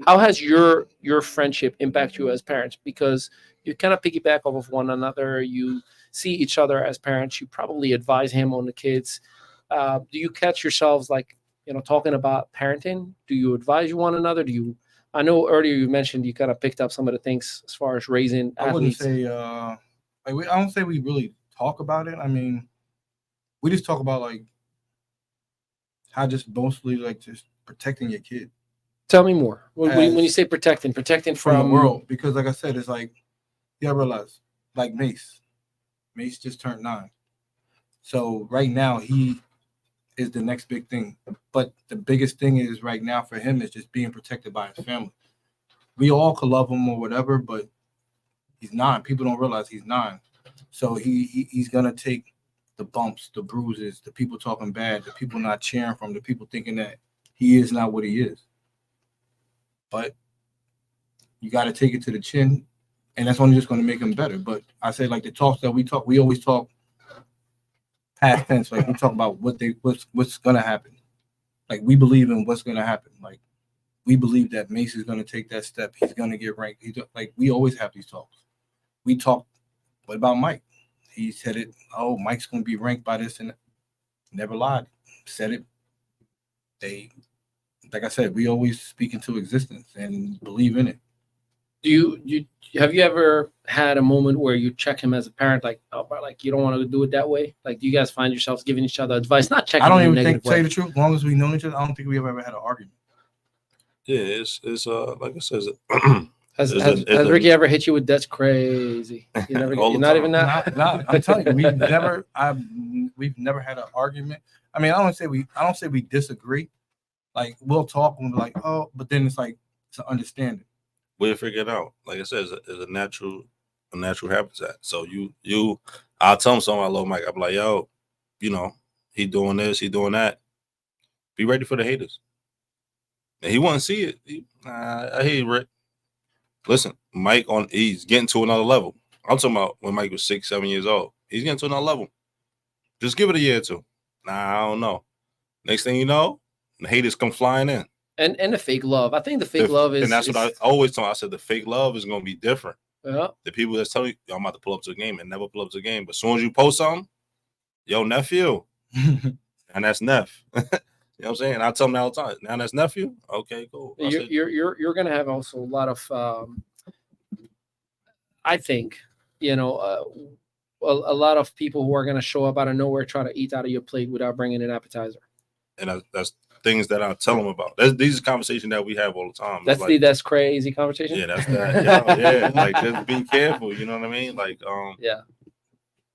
How has your friendship impact you as parents? Because you kind of piggyback off of one another. You see each other as parents. You probably advise him on the kids. Do you catch yourselves like, talking about parenting? Do you advise one another? I know earlier you mentioned you kind of picked up some of the things as far as raising athletes. I wouldn't say, I don't say we really talk about it. I mean, we just talk about like how just mostly like just protecting your kid. Tell me more. When you say protecting from the world, because like I said, it's like, you gotta realize, like Mace just turned 9. So right now he is the next big thing. But the biggest thing is right now for him is just being protected by his family. We all could love him or whatever, but he's 9. People don't realize he's 9. So he's gonna take the bumps, the bruises, the people talking bad, the people not cheering for him, the people thinking that he is not what he is. But you got to take it to the chin, and that's only just going to make him better. But I say, like, the talks that we talk, we always talk past tense. Like, we talk about what's going to happen. Like, we believe in what's going to happen. Like, we believe that Mace is going to take that step. He's going to get ranked. Like, we always have these talks. We talk, what about Mike? He said it, oh, Mike's going to be ranked by this, and never lied. Said it. Like I said, we always speak into existence and believe in it. Have you ever had a moment where you check him as a parent, like, oh, bro, like you don't want to do it that way? Like, do you guys find yourselves giving each other advice? Not checking. I don't even think, tell you the truth, as long as we've known each other, I don't think we ever had an argument. Yeah, it's like I said, Has It's a- Ricky ever hit you with that's crazy? You never. All the You're not time. even that. Nah, I'm telling you, we've never had an argument. I mean, I don't say we disagree. Like we'll talk and we're like, oh, but then it's like it's an understanding. We'll figure it out. Like I said, it's a natural habitat. So I'll tell him something. I love Mike. I'll be like, yo, you know, he doing this, he doing that. Be ready for the haters. And he wouldn't see it. I hear you, Rick. Listen, Mike he's getting to another level. I'm talking about when Mike was 6, 7 years old. He's getting to another level. Just give it a year or two. I don't know. Next thing you know, the haters come flying in. And the fake love. I think the fake love is. And that's what I always tell him. I said the fake love is going to be different. Yeah. The people that's telling you, I'm about to pull up to a game and never pull up to a game. But as soon as you post something, yo, nephew. And that's Neff. You know what I'm saying? I tell them all the time. Now that's nephew. Okay, cool. You're gonna have also a lot of I think a lot of people who are gonna show up out of nowhere try to eat out of your plate without bringing an appetizer. And that's things that I tell them about. These are conversations that we have all the time. That's crazy conversation. Yeah, that's that. Yeah. Like just be careful. You know what I mean? Like yeah.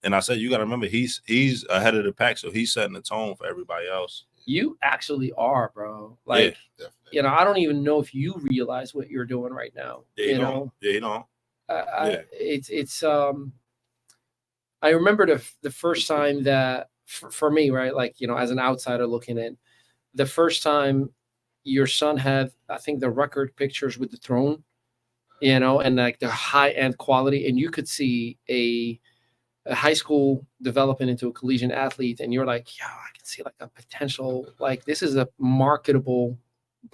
And I said you got to remember he's ahead of the pack, so he's setting the tone for everybody else. You actually are, bro. Like, I don't even know if you realize what you're doing right now. Yeah, you know. Yeah, you know. It's I remember the first time that for me, right? Like, as an outsider looking in, the first time your son had, I think, the record pictures with the throne, and like the high end quality, and you could see a high school developing into a collegiate athlete, and you're like, yeah, I can see like a potential, like this is a marketable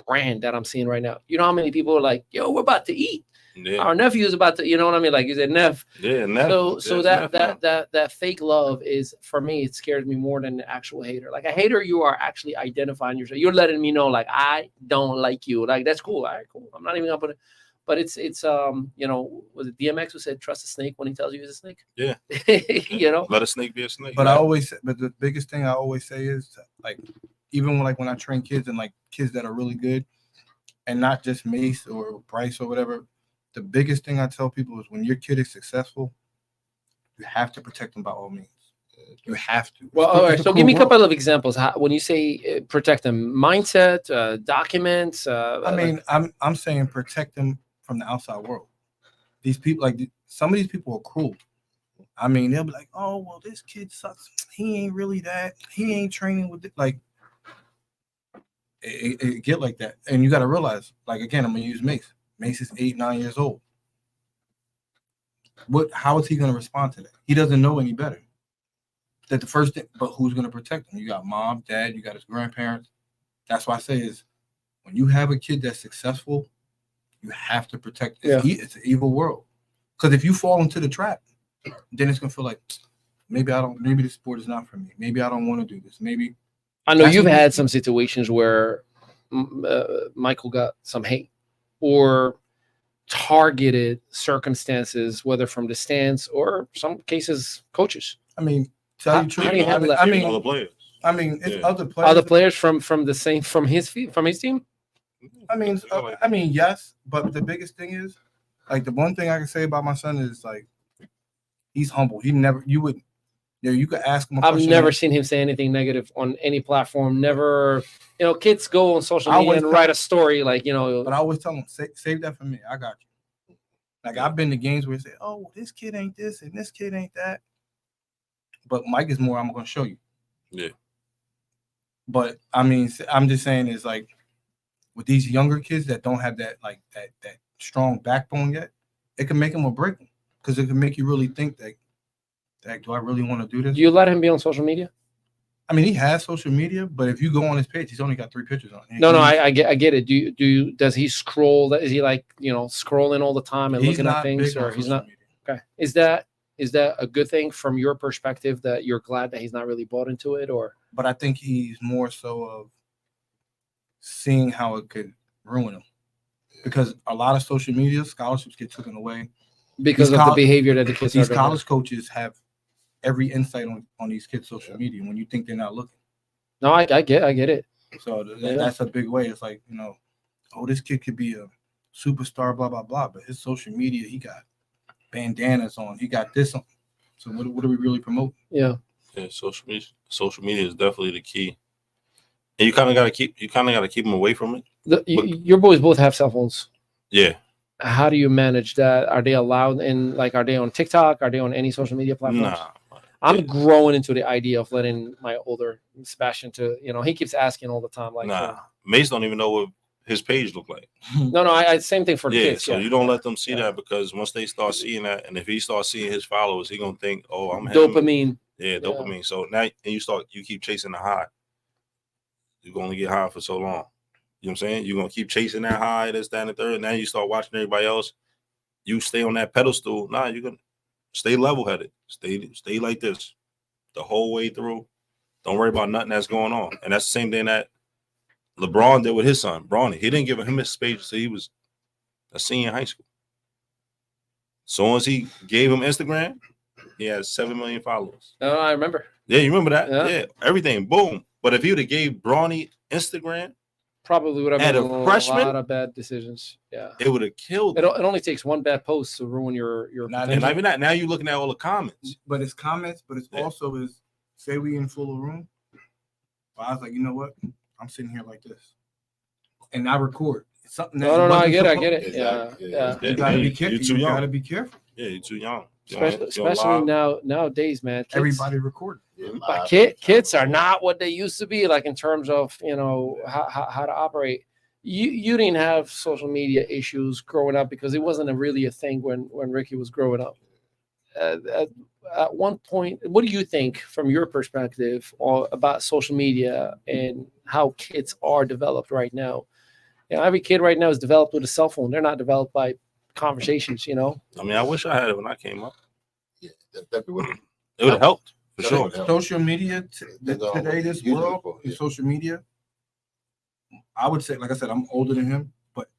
brand that I'm seeing right now. You know how many people are like, yo, we're about to eat. Yeah. Our nephew is about to, you know what I mean? Like you said, Neff. Yeah, Neff. So that fake love is, for me, it scares me more than the actual hater. Like a hater, you are actually identifying yourself. You're letting me know, like, I don't like you. Like, that's cool. All right, cool. I'm not even gonna put it. But it's was it DMX who said trust a snake when he tells you he's a snake? Yeah. Let a snake be a snake. But but the biggest thing I always say is like, even when I train kids and like kids that are really good, and not just Mace or Bryce or whatever, the biggest thing I tell people is when your kid is successful, you have to protect them by all means. You have to. Well, all right. So give me a couple of examples. When you say protect them, mindset, documents. I'm saying protect them from the outside world. These people, like some of these people are cruel. I mean, they'll be like, oh, well, this kid sucks. He ain't really that. He ain't training with it. Like, it get like that. And you got to realize, like, again, I'm going to use Mace. Mace is 8, 9 years old. How is he going to respond to that? He doesn't know any better. That the first thing, but who's going to protect him? You got mom, dad, you got his grandparents. That's why I say is when you have a kid that's successful, you have to protect. It's an evil world. Because if you fall into the trap, then it's gonna feel like maybe this sport is not for me. Maybe I don't want to do this. Maybe I know you've had some situations where Michael got some hate or targeted circumstances, whether from the stands or some cases coaches. I mean, tell you truth. Other players. It's other players. Other players from his team. I mean, yes, but the biggest thing is, like, the one thing I can say about my son is, like, he's humble. You could ask him a question. I've never seen him say anything negative on any platform. Never, kids go on social media and write a story, like, But I always tell them, save that for me. I got you. Like, I've been to games where they say, oh, this kid ain't this and this kid ain't that. But Mike is more, I'm going to show you. Yeah. But, I mean, I'm just saying is, like, with these younger kids that don't have that strong backbone yet, it can make them or break them, because it can make you really think that do I really want to do this? Do you let him be on social media? I mean, he has social media, but if you go on his page, he's only got 3 pictures on it. No, I get it. Does he scroll? Is he like scrolling all the time and looking at things, or he's not? Media. Okay, is that a good thing from your perspective that you're glad that he's not really bought into it, or? But I think he's more so of seeing how it could ruin him, because a lot of social media scholarships get taken away because of the behavior that the kids are doing. These college coaches have every insight on these kids' social media when you think they're not looking. No, I get it. So that's a big way. It's like, oh, this kid could be a superstar, blah blah blah. But his social media, he got bandanas on. He got this on. So what are we really promoting? Yeah. Yeah, social media is definitely the key. And you kind of got to keep them away from it. Your boys both have cell phones. Yeah. How do you manage that? Are they allowed in, like, are they on TikTok? Are they on any social media platforms? Nah. I'm growing into the idea of letting my older Sebastian to, he keeps asking all the time, like, Nah. Mace don't even know what his page look like. No, I same thing for the kids. So you don't let them see that, because once they start seeing that, and if he starts seeing his followers, he gonna think, oh, I'm him. Dopamine. Yeah, dopamine. So now, and you keep chasing the high. You're gonna get high for so long. You know what I'm saying? You're gonna keep chasing that high, this, that, and the third. Now you start watching everybody else. You stay on that pedestal. Nah, you're gonna stay level-headed. Stay like this the whole way through. Don't worry about nothing that's going on. And that's the same thing that LeBron did with his son, Bronny. He didn't give him his space until he was a senior in high school. So once he gave him Instagram, he has 7 million followers. Oh, I remember. Yeah, you remember that? Yeah. Yeah, everything, boom. But if he would have gave Bronny Instagram, probably would have At made a a freshman? lot of bad decisions. Yeah. it would have killed It him. only takes one bad post to ruin your Not And potential. not even that. Now you're looking at all the comments. But it's comments, but it's Yeah. also is say we in full room. But I was like, you know what? I'm sitting here like this, and I record. It's something that No, I wasn't get it. supposed- Exactly. Yeah. You gotta be You're careful. too You young. gotta be careful. Yeah, you're too young. Especially nowadays, man. Kids, Everybody recording. but kids are not what they used to be, like, in terms of, how to operate. You didn't have social media issues growing up because it wasn't really a thing when Ricky was growing up. At one point, what do you think from your perspective about social media and how kids are developed right now? Every kid right now is developed with a cell phone. They're not developed by conversations. I mean, I wish I had it when I came up. Yeah, that definitely would have. It would have helped for That sure. would've helped. Social media today, this Use it world, for, is yeah. social media. I would say, like I said, I'm older than him, but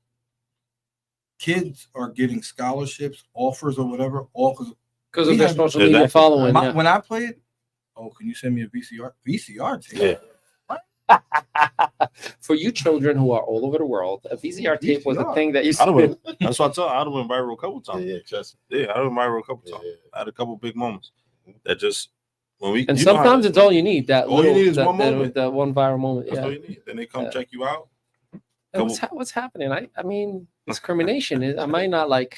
kids are getting scholarships, offers, or whatever, all Because We of their have- social media Exactly. following. Yeah. when I played. Oh, can you send me a VCR tape? Yeah. For you children who are all over the world, a VCR tape was a VCR. thing that you I'd have spent. been, that's what I tell you. I'd have been viral a couple Yeah, times. yeah, trust Yeah, I'd have been viral a couple me. times. Yeah, I had a couple big moments that just when we And you know how sometimes it- it's all you need. That All you little, need is that, one that- moment. that one viral moment. that's Yeah. all you need. Then they come Yeah. check you out. And what's happening? I mean, discrimination. I might not like.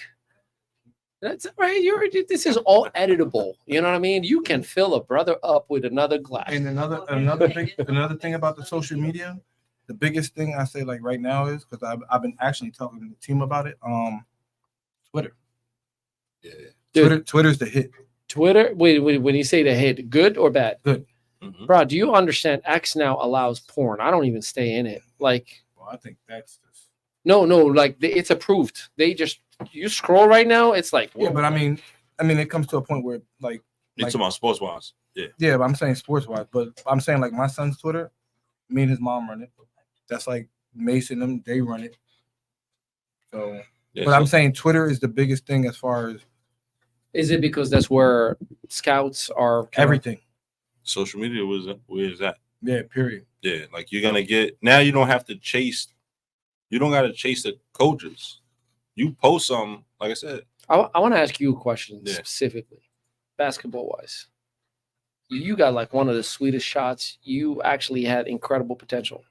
That's right. This is all editable. You know what I mean? You can fill a brother up with another glass. And another thing about the social media, the biggest thing I say like right now is because I've been actually talking to the team about it. Twitter. yeah. Dude. Twitter's the hit. Twitter. Wait. When you say the hit, good or bad? Mhm. Bro, do you understand? X now allows porn. I don't even stay in it. Like, Well, I think that's just, no. Like, it's approved. They just you scroll right now. It's like, yeah, but I mean, it comes to a point where like You talking about sports wise? Yeah. yeah, but I'm saying sports wise, but I'm saying like my son's Twitter, me and his mom run it. That's like Mason them, they run it. So, Yeah, but I'm saying Twitter is the biggest thing as far as is it because that's where scouts are? everything. social media was where is that? Yeah, period. Yeah, like you're gonna get now. You don't have to chase. You don't got to chase the coaches. You post something, like I said. I want to ask you a question Yeah. specifically, basketball wise. You got like one of the sweetest shots. You actually had incredible potential.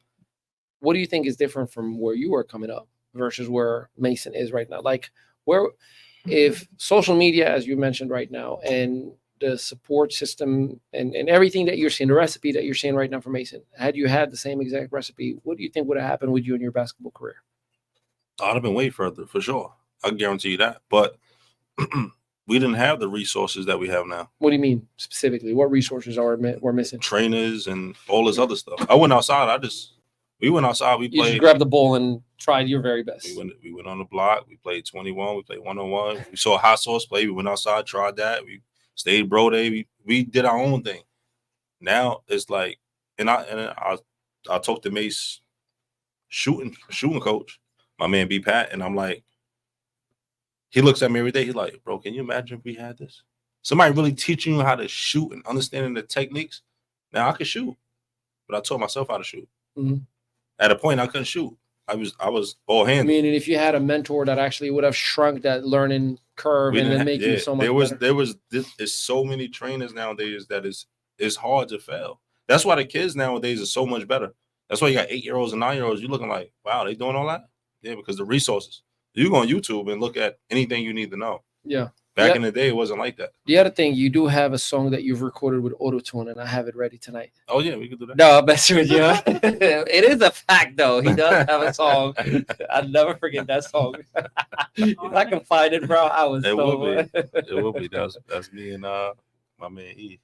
What do you think is different from where you were coming up versus where Mason is right now? Like, where, if social media, as you mentioned right now, and the support system and everything that you're seeing, the recipe that you're seeing right now for Mason, had you had the same exact recipe, what do you think would have happened with you in your basketball career? I'd have been way further for sure. I guarantee you that. But we didn't have the resources that we have now. What do you mean specifically? What resources were missing? Trainers and all this other stuff. I went outside. We went outside. We You just played. grabbed the ball and tried your very best. We went on the block. We played 21. We played 1-on-1. We saw hot sauce play. We went outside, tried that. We stayed bro day. We did our own thing. Now it's like, and I talked to Mace shooting coach, my man B Pat, and I'm like, he looks at me every day. He's like, bro, can you imagine if we had this? Somebody really teaching you how to shoot and understanding the techniques. Now I can shoot, but I taught myself how to shoot. Mhm. At a point, I couldn't shoot. I was all hands. Meaning, if you had a mentor that actually would have shrunk that learning curve and then make you so much better. There's so many trainers nowadays that it's hard to fail. That's why the kids nowadays are so much better. That's why you got 8-year-olds and 9-year-olds. You're looking like, wow, they doing all that? Yeah, because the resources. You go on YouTube and look at anything you need to know. Yeah. Back in the day, it wasn't like that. The other thing, you do have a song that you've recorded with auto-tune, and I have it ready tonight. Oh, yeah, we could do that. No, I'm messing with you. It is a fact, though. He does have a song. I'll never forget that song. If I can find it, bro, I was It will be. That's me and my man E.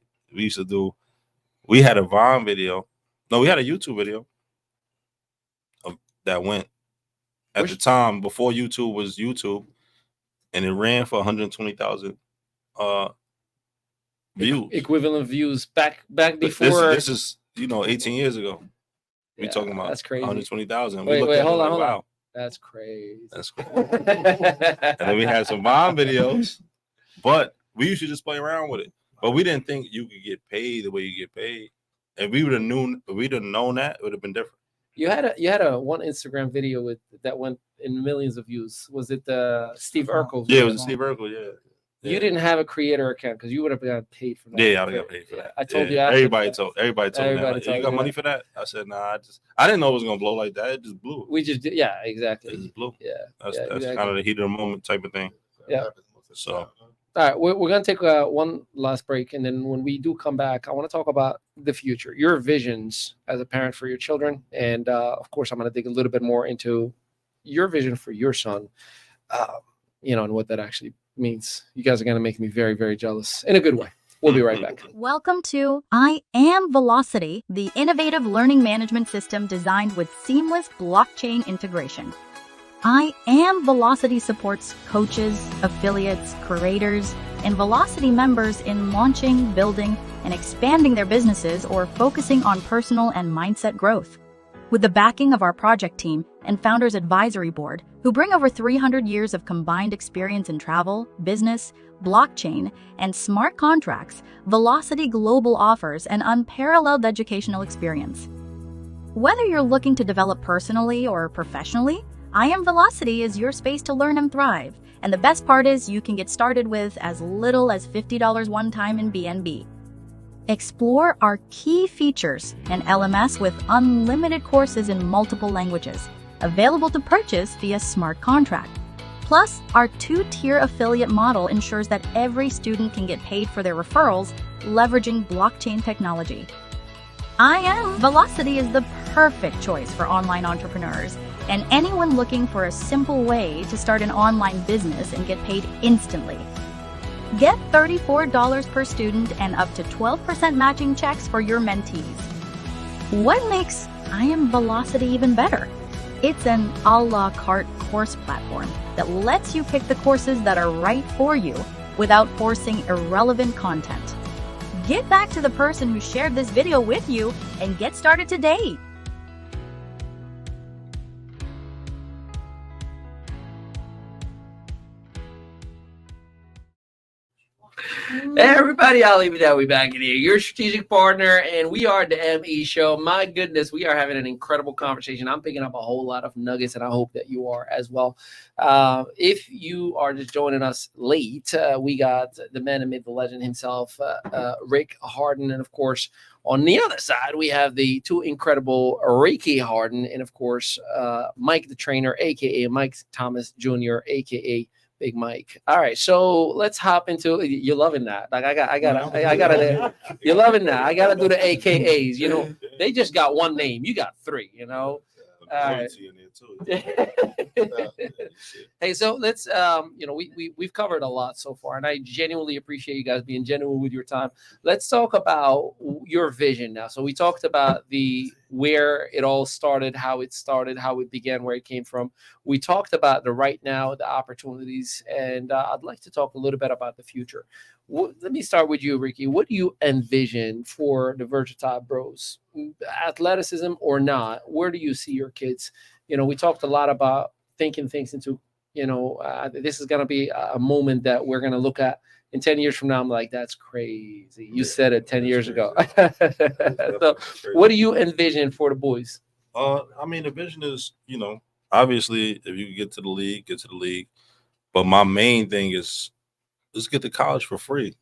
We had a Vine video. No, we had a YouTube video that went at the time before YouTube was YouTube. And it ran for 120,000 views. Equivalent views back before. This is 18 years ago. We talking about that's crazy. 120,000. Wait, hold on. That's crazy. That's crazy. And then we had some Vine videos, but we used to just play around with it. But we didn't think you could get paid the way you get paid. And we would have known that, it would have been different. You had a one Instagram video that went in millions of views. Was it Steve Urkel? Yeah, it was Steve Urkel. Yeah. You didn't have a creator account because you would have got paid for that. Yeah, I would have got paid for that. I told you. Everybody told me that. Like, you got money for that? I said, nah. I didn't know it was gonna blow like that. It just blew. We just did. Yeah, exactly. It just blew. Yeah, that's exactly. Kind of the heat of the moment type of thing. Yeah. So. All right, we're going to take one last break, and then when we do come back, I want to talk about the future, your visions as a parent for your children, and of course, I'm going to dig a little bit more into your vision for your son, and what that actually means. You guys are going to make me very, very jealous in a good way. We'll be right back. Welcome to I Am Velocity, the innovative learning management system designed with seamless blockchain integration. I Am Velocity supports coaches, affiliates, creators, and Velocity members in launching, building, and expanding their businesses or focusing on personal and mindset growth. With the backing of our project team and Founders Advisory Board, who bring over 300 years of combined experience in travel, business, blockchain, and smart contracts, Velocity Global offers an unparalleled educational experience. Whether you're looking to develop personally or professionally, I Am Velocity is your space to learn and thrive, and the best part is you can get started with as little as $50 one time in BNB. Explore our key features and LMS with unlimited courses in multiple languages, available to purchase via smart contract. Plus, our 2-tier affiliate model ensures that every student can get paid for their referrals, leveraging blockchain technology. I Am Velocity is the perfect choice for online entrepreneurs and anyone looking for a simple way to start an online business and get paid instantly. Get $34 per student and up to 12% matching checks for your mentees. What makes I Am Velocity even better? It's an a la carte course platform that lets you pick the courses that are right for you without forcing irrelevant content. Get back to the person who shared this video with you and get started today. Hey everybody, I'll leave it that way back in here. Your strategic partner, and we are the ME Show. My goodness, we are having an incredible conversation. I'm picking up a whole lot of nuggets, and I hope that you are as well. If you are just joining us late, we got the man who made the legend himself, Rick Harden, and of course, on the other side, we have the two incredible Ricky Harden, and of course, Mike the trainer, aka Mike Thomas Jr., aka Big Mike. All right, so let's hop into. You're loving that. Like I gotta. You're loving that. I gotta do the AKAs. You know, they just got one name. You got three. You know. Hey, so let's we've covered a lot so far, and I genuinely appreciate you guys being genuine with your time. Let's talk about your vision now. So we talked about where it all started, how it began, where it came from. We talked about the right now, the opportunities, and I'd like to talk a little bit about the future. Let me start with you, Ricky. What do you envision for the Versatile Bros? Athleticism or not, where do you see your kids? You know, we talked a lot about thinking things into, this is going to be a moment that we're going to look at in 10 years from now. I'm like, that's crazy. You said it 10 years ago. So what do you envision for the boys? I mean, the vision is, obviously, if you get to the league, get to the league. But my main thing is let's get to college for free.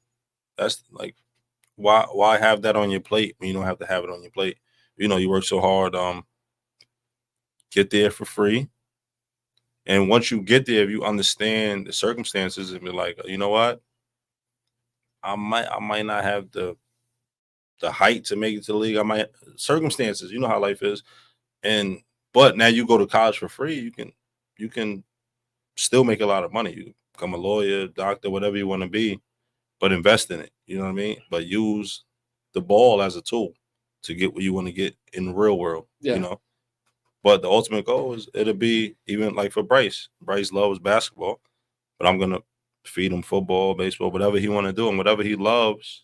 That's like why have that on your plate when you don't have to have it on your plate? You know, you work so hard, get there for free. And once you get there, if you understand the circumstances and be like, you know what? I might not have the height to make it to the league. I might circumstances, you know how life is. But now you go to college for free, you can still make a lot of money. You become a lawyer, doctor, whatever you want to be, but invest in it. You know what I mean? But use the ball as a tool to get what you want to get in the real world. Yeah. You know. But the ultimate goal is it'll be even like for Bryce. Bryce loves basketball, but I'm gonna feed him football, baseball, whatever he want to do, and whatever he loves,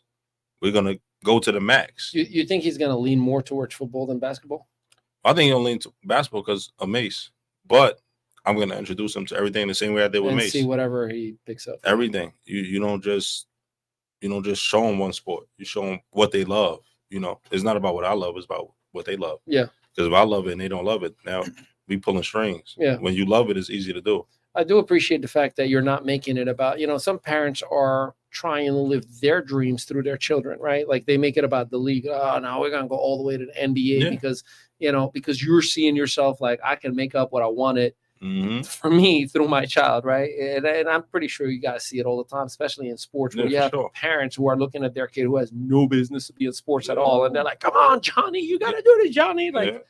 we're gonna go to the max. You think he's going to lean more towards football than basketball? I think he'll lean to basketball because of Mace, but I'm gonna introduce him to everything the same way I did with And Mace. see whatever he picks up. Everything. You don't just show them one sport. You show them what they love. You know, it's not about what I love. It's about what they love. Yeah. Because if I love it and they don't love it, now we pulling strings. Yeah. When you love it, it's easy to do. I do appreciate the fact that you're not making it about, some parents are trying to live their dreams through their children, right? Like they make it about the league. Oh, now we're going to go all the way to the NBA because you're seeing yourself like I can make up what I wanted for me through my child, right? And I'm pretty sure you guys see it all the time, especially in sports where you have parents who are looking at their kid who has no business to be in sports at all. And they're like, come on, Johnny, you got to do this, Johnny. Like,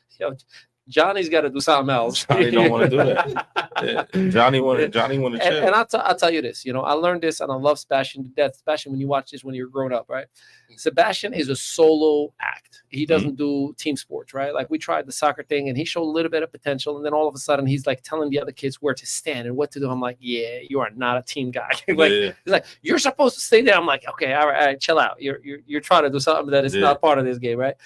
Johnny's got to do something else. Johnny don't want to do that. Johnny want to chill. And I'll tell you this, I learned this and I love Sebastian to death, especially when you watch this when you're grown up, right? Sebastian is a solo act. He doesn't do team sports, right? Like we tried the soccer thing and he showed a little bit of potential. And then all of a sudden he's like telling the other kids where to stand and what to do. I'm like, yeah, you are not a team guy. He's like, you're supposed to stay there. I'm like, okay, all right, chill out. You're trying to do something that is not part of this game, right?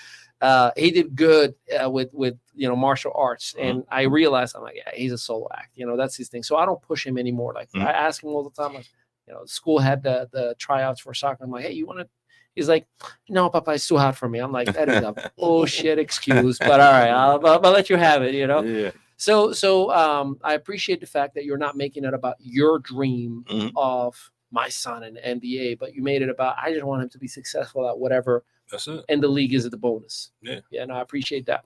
He did good with martial arts, and I realized I'm like, yeah, he's a solo act. That's his thing. So I don't push him anymore. Like I ask him all the time. Like, school had the tryouts for soccer. I'm like, hey, you want to? He's like, no, Papa, it's too hot for me. I'm like, that is a bullshit excuse, but all right, I'll let you have it. Yeah. So I appreciate the fact that you're not making it about your dream of my son in the NBA, but you made it about I just want him to be successful at whatever. That's it. And the league is the bonus. Yeah. Yeah, and I appreciate that.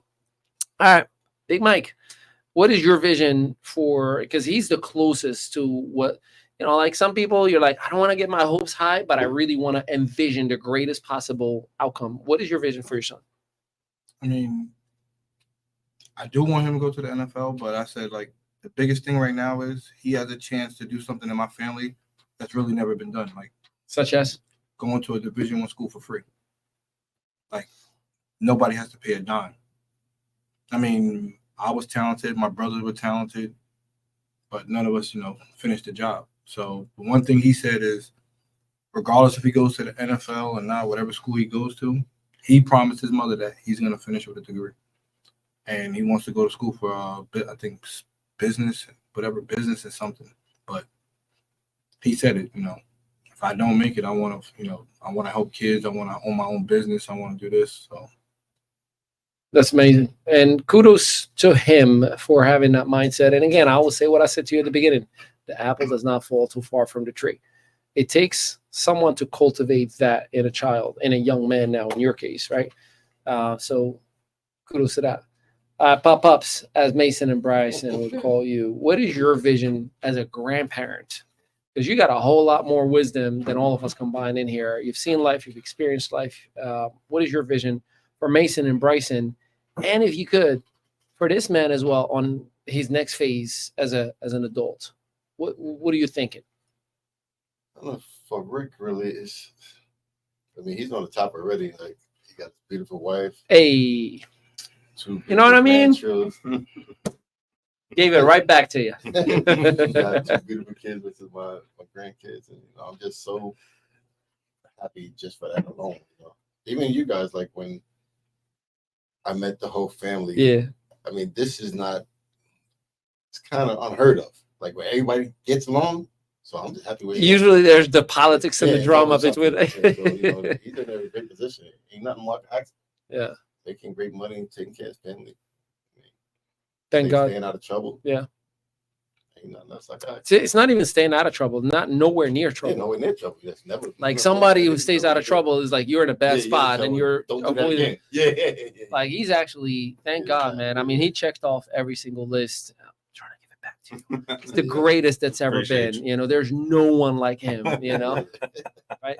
All right, Big Mike, what is your vision for, because he's the closest to what, like some people, you're like, I don't want to get my hopes high, but I really want to envision the greatest possible outcome. What is your vision for your son? I mean, I do want him to go to the NFL, but I said, like, the biggest thing right now is he has a chance to do something in my family that's really never been done. Like, such as going to a Division I school for free. Like, nobody has to pay a dime. I mean, I was talented. My brothers were talented. But none of us, finished the job. So the one thing he said is, regardless if he goes to the NFL or not, whatever school he goes to, he promised his mother that he's going to finish with a degree. And he wants to go to school for, I think, business or something. But he said it, if I don't make it, I want to help kids. I want to own my own business. I want to do this. So that's amazing. And kudos to him for having that mindset. And again, I will say what I said to you at the beginning. The apple does not fall too far from the tree. It takes someone to cultivate that in a child, in a young man now, in your case, right? So kudos to that. Pop-ups, as Mason and Bryson would call you. What is your vision as a grandparent? Because you got a whole lot more wisdom than all of us combined in here. You've seen life. You've experienced life. What is your vision for Mason and Bryson? And if you could, for this man as well, on his next phase as an adult, what are you thinking? I don't know, for Rick, really, he's on the top already. Like, he got a beautiful wife. Hey, you know what I mean? Gave it right back to you. Got 2 beautiful kids with my grandkids, and I'm just so happy just for that alone. Even you guys, like when I met the whole family. Yeah. I mean, this is not. It's kind of unheard of. Like when everybody gets along. So I'm just happy with it. Usually there's the politics and the drama between. So, he's in a great position. Ain't nothing like acting. Yeah. Making great money, taking care of his family. Thank God. Staying out of trouble. Yeah. Ain't nothing else I got. It's not even staying out of trouble. Not nowhere near trouble. Yeah, nowhere near trouble. Yes, never. Like somebody who stays out of trouble is like you're in a bad spot and you're avoiding. Yeah. Like he's actually, thank God, man. I mean, he checked off every single list. I'm trying to give it back to you. He's the greatest that's ever been. You know, there's no one like him. You know, right?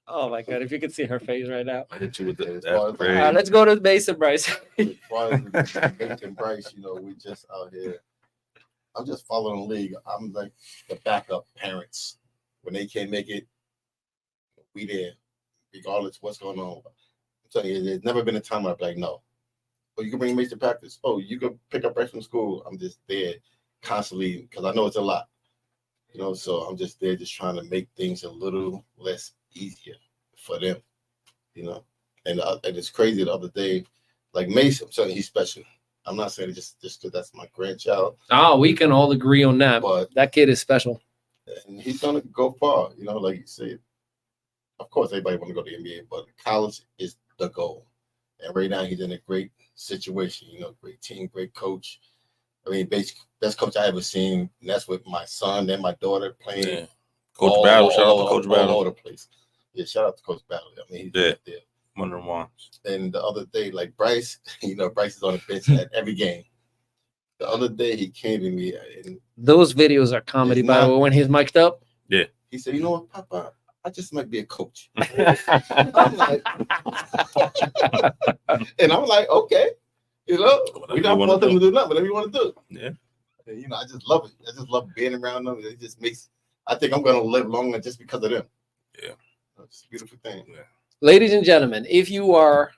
Oh my God! If you could see her face right now. I hit you with that. Let's go to Mason Bryce. As far as Mason Bryce, you know, we just out here. I'm just following the league. I'm like the backup parents. When they can't make it, we there, regardless of what's going on. I'm telling you, there's never been a time where I'm like, no. Oh, you can bring Mace to practice. Oh, you can pick up Bryce from school. I'm just there constantly because I know it's a lot. You know, so I'm just there just trying to make things a little less easier for them. You know, and it's crazy the other day, like Mace, I'm telling you, he's special. I'm not saying it just because that's my grandchild. Oh, we can all agree on that. But that kid is special. And he's gonna go far, you know, like you said. Of course, everybody want to go to the NBA, but college is the goal. And right now, he's in a great situation. You know, great team, great coach. I mean, best coach I ever seen. And that's with my son and my daughter playing. Yeah. Coach Battle, shout out to Coach Battle. All over the place. Yeah, shout out to Coach Battle. I mean, he's right there. One of the ones. And the other day, like Bryce, you know, Bryce is on the bench at every game. The other day, he came to me. And those videos are comedy, by the way, when he's mic'd up. Yeah. He said, you know what, Papa? I just might be a coach. I'm like, and I'm like, okay. You know, we don't want them to do nothing, whatever you want to do. Yeah. And, you know, I just love it. I just love being around them. It just makes, I think I'm going to live longer just because of them. Yeah. It's a beautiful thing. Yeah. Ladies and gentlemen, if you are,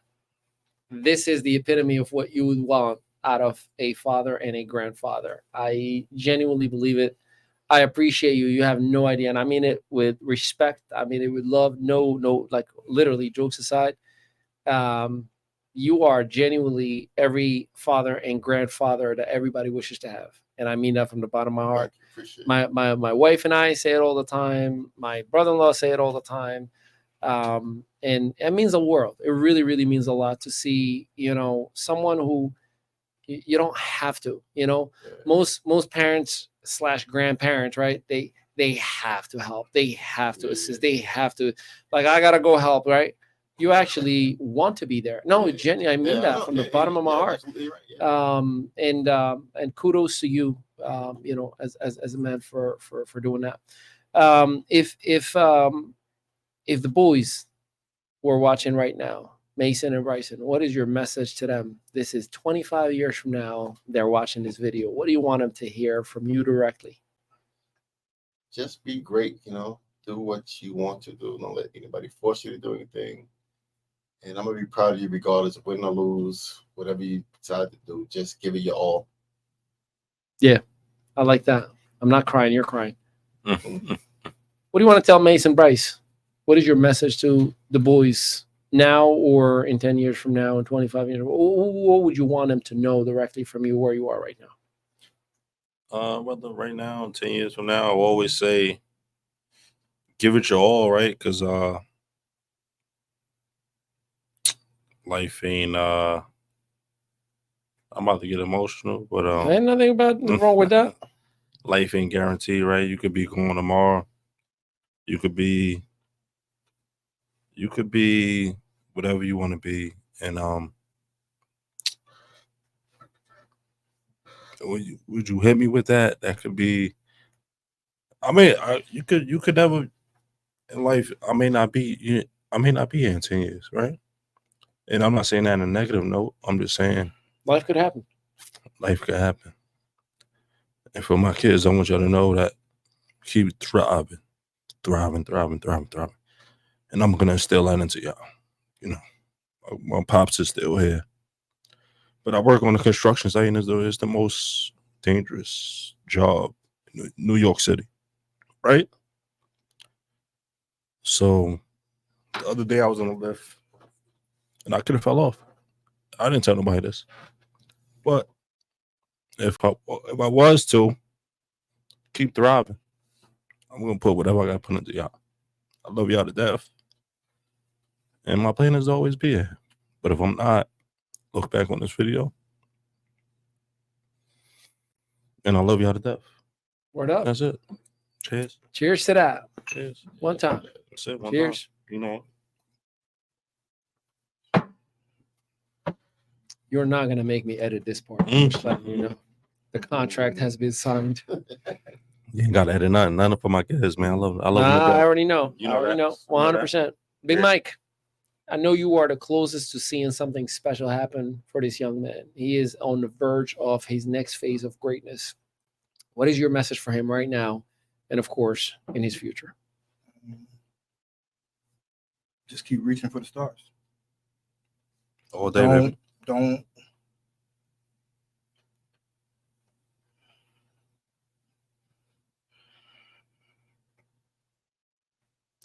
this is the epitome of what you would want out of a father and a grandfather. I genuinely believe it. I appreciate you. You have no idea. And I mean it with respect. I mean it with love. No, like literally, jokes aside. You are genuinely every father and grandfather that everybody wishes to have. And I mean that from the bottom of my heart. My wife and I say it all the time. My brother-in-law say it all the time. And it means the world. It really, really means a lot to see, you know, someone who you don't have to, you know, most parents / grandparents, right? They have to help. They have to assist. They have to, like, I got to go help, right? You actually want to be there. No, genuinely, I mean that from the bottom of my heart. Right, and kudos to you, you know, as a man for doing that. If the boys were watching right now, Mason and Bryson, what is your message to them? This is 25 years from now. They're watching this video. What do you want them to hear from you directly? Just be great, you know, do what you want to do. Don't let anybody force you to do anything. And I'm going to be proud of you regardless of win or lose, whatever you decide to do. Just give it your all. Yeah, I like that. I'm not crying. You're crying. What do you want to tell Mason Bryce? What is your message to the boys now or in 10 years from now and 25 years? What would you want them to know directly from you where you are right now? Whether right now, 10 years from now, I always say, give it your all, right? Because life ain't, I'm about to get emotional, but ain't nothing wrong with that. Life ain't guaranteed, right? You could be gone tomorrow. You could be whatever you want to be. And would you hit me with that? That could be, I mean, you could never in life, I may not be here in 10 years, right? And I'm not saying that in a negative note. I'm just saying life could happen. Life could happen. And for my kids, I want y'all to know that keep thriving. And I'm going to instill that into y'all. You know, my pops is still here. But I work on the construction site, and it's the most dangerous job in New York City, right? So the other day I was on the lift, and I could have fell off. I didn't tell nobody this. But if I was to keep thriving, I'm going to put whatever I got to put into y'all. I love y'all to death. And my plan is to always be here. But if I'm not, look back on this video And I love y'all to death. Word up. That's it. Cheers. Cheers to that. Cheers. One time. That's it. One Cheers. time. You know. You're not going to make me edit this part. I'm just letting you know. The contract has been signed. You ain't got to edit nothing. Nothing for my kids, man. I love them. I already know. You I know already that. know. 100%. Big Yeah. Mike, I know you are the closest to seeing something special happen for this young man. He is on the verge of his next phase of greatness. What is your message for him right now? And of course, in his future? Just keep reaching for the stars. All day, baby. Don't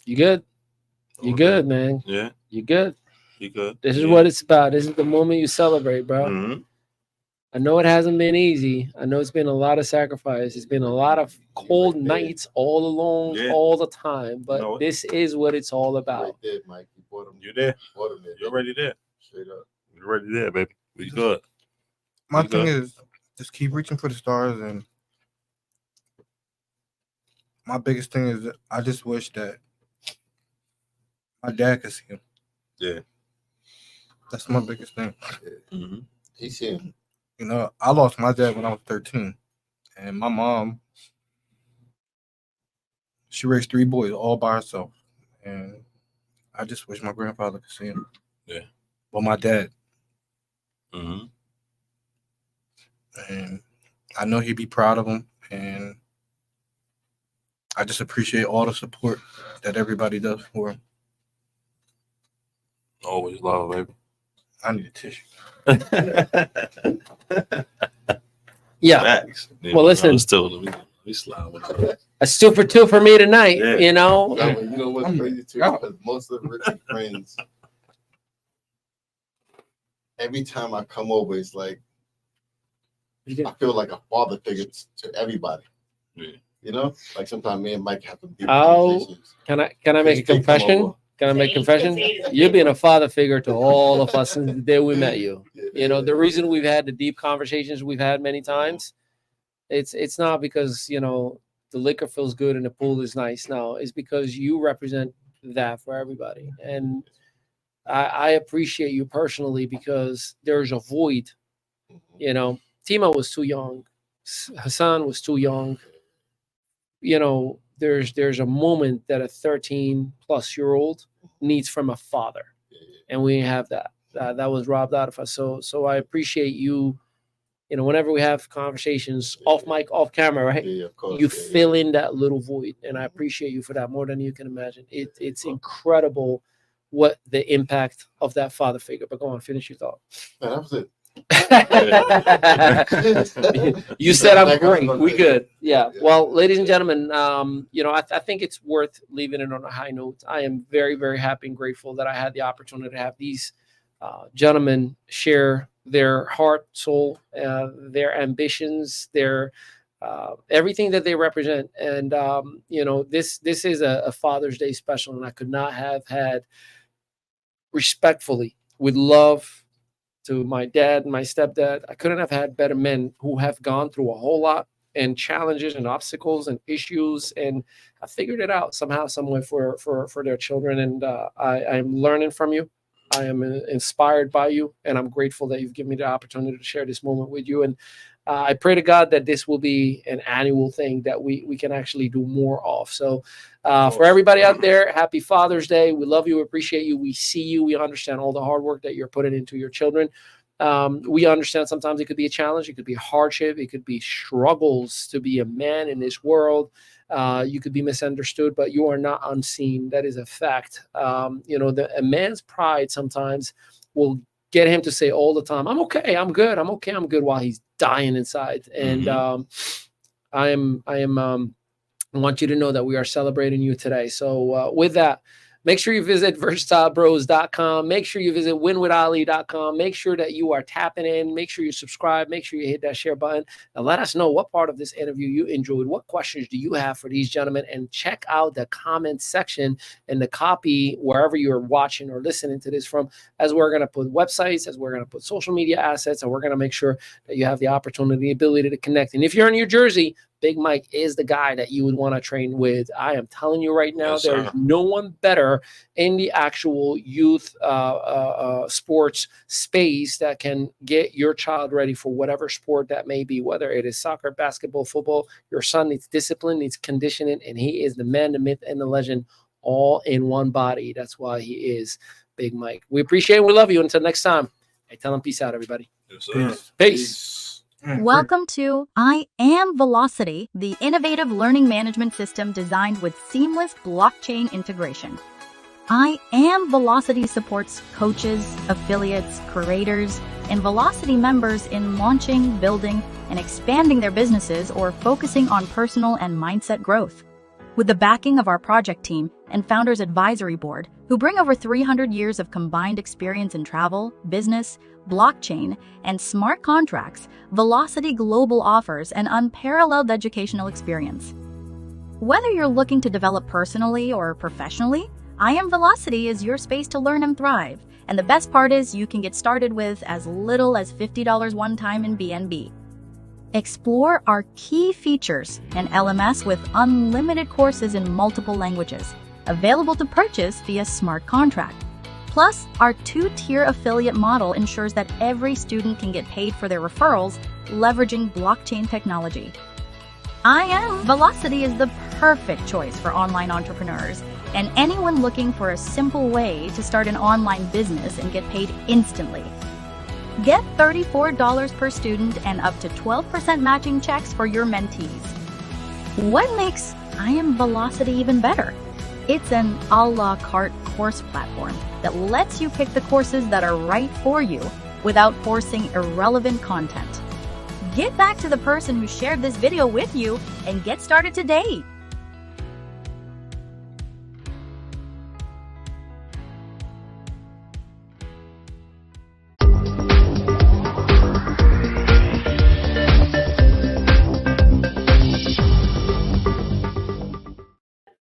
You good? You All good, day. man. Yeah. You good? You good? This is Yeah. what it's about. This is the moment you celebrate, bro. Mhm. I know it hasn't been easy. I know it's been a lot of sacrifice. It's been a lot of cold nights all alone, Yeah. all the time. But know it. this is what it's all Right about. there, Mike. You bought him. You there? Bought him there. You're already there. Straight up. You're already there, baby. We good. my You thing good? is just keep reaching for the stars, and my biggest thing is that I just wish that my dad could see him. Yeah. That's my biggest thing. Mm-hmm. He's here. You know, I lost my dad when I was 13, and my mom, she raised 3 boys all by herself, and I just wish my grandfather could see him. Yeah. Well, my dad, Mm-hmm. and I know he'd be proud of him, and I just appreciate all the support that everybody does for him. Always love, baby. I need a tissue. Yeah. Facts. Yeah, Well, listen. Still, let me slide with it. That's 2 for 2 for me tonight. Yeah. You know, No, but you know what's I'm- crazy too? yeah. Because most of Richie's friends, every time I come over, it's like I feel like a father figure to everybody. Yeah. You know, like sometimes me and Mike have to be. Oh. Can I make a They come confession? over. Can I make a confession? You've been a father figure to all of us since the day we met you. You know, the reason we've had the deep conversations we've had many times, it's not because, you know, the liquor feels good and the pool is nice. No, it's because you represent that for everybody. And I appreciate you personally because there's a void. You know, Timo was too young. Hassan was too young. You know, there's a moment that a 13-plus-year-old needs from a father, and we have that. That was robbed out of us. So I appreciate you. You know, whenever we have conversations off mic, off camera, right? Yeah, of course. You fill in that little void, and I appreciate you for that more than you can imagine. It's incredible what the impact of that father figure. But go on, finish your thought. Man, that was it. You said I'm Like I was great. gonna We say. good. Yeah. Yeah. Well, ladies and gentlemen, you know, I think it's worth leaving it on a high note. I am very, very happy and grateful that I had the opportunity to have these gentlemen share their heart, soul, their ambitions, their everything that they represent. And you know, this is a Father's Day special, and I could not have had respectfully, with love, to my dad and my stepdad, I couldn't have had better men who have gone through a whole lot and challenges and obstacles and issues, and I figured it out somehow, some way for their children. And I'm learning from you. I am inspired by you, and I'm grateful that you've given me the opportunity to share this moment with you. And I pray to God that this will be an annual thing that we can actually do more of. So for everybody out there, happy Father's Day. We love you, appreciate you. We see you. We understand all the hard work that you're putting into your children. We understand sometimes it could be a challenge. It could be hardship. It could be struggles to be a man in this world. You could be misunderstood, but you are not unseen. That is a fact. You know, a man's pride sometimes will get him to say all the time, I'm okay, I'm good, I'm okay, I'm good, while he's dying inside. And I want you to know that we are celebrating you today. So with that, Make sure you visit versatilebros.com. Make sure you visit winwithali.com. Make sure that you are tapping in. Make sure you subscribe. Make sure you hit that share button. And let us know what part of this interview you enjoyed. What questions do you have for these gentlemen? And check out the comment section and the copy wherever you're watching or listening to this from, as we're going to put websites, as we're going to put social media assets, and we're going to make sure that you have the opportunity, the ability to connect. And if you're in New Jersey, Big Mike is the guy that you would want to train with. I am telling you right now, there's no one better in the actual youth sports space that can get your child ready for whatever sport that may be, whether it is soccer, basketball, football. Your son needs discipline, needs conditioning, and he is the man, the myth, and the legend all in one body. That's why he is Big Mike. We appreciate it. We love you. Until next time, hey, tell him peace out, everybody. Yes, sir. Peace. Welcome to I Am Velocity, the innovative learning management system designed with seamless blockchain integration. I Am Velocity supports coaches, affiliates, creators, and Velocity members in launching, building, and expanding their businesses or focusing on personal and mindset growth. With the backing of our project team and Founders Advisory Board, who bring over 300 years of combined experience in travel, business, blockchain, and smart contracts, Velocity Global offers an unparalleled educational experience. Whether you're looking to develop personally or professionally, I Am Velocity is your space to learn and thrive. And the best part is you can get started with as little as $50 one time in BNB. Explore our key features and LMS with unlimited courses in multiple languages, available to purchase via smart contract. Plus, our two-tier affiliate model ensures that every student can get paid for their referrals, leveraging blockchain technology. I Am Velocity is the perfect choice for online entrepreneurs and anyone looking for a simple way to start an online business and get paid instantly. Get $34 per student and up to 12% matching checks for your mentees. What makes I Am Velocity even better? It's an a la carte course platform that lets you pick the courses that are right for you without forcing irrelevant content. Get back to the person who shared this video with you and get started today.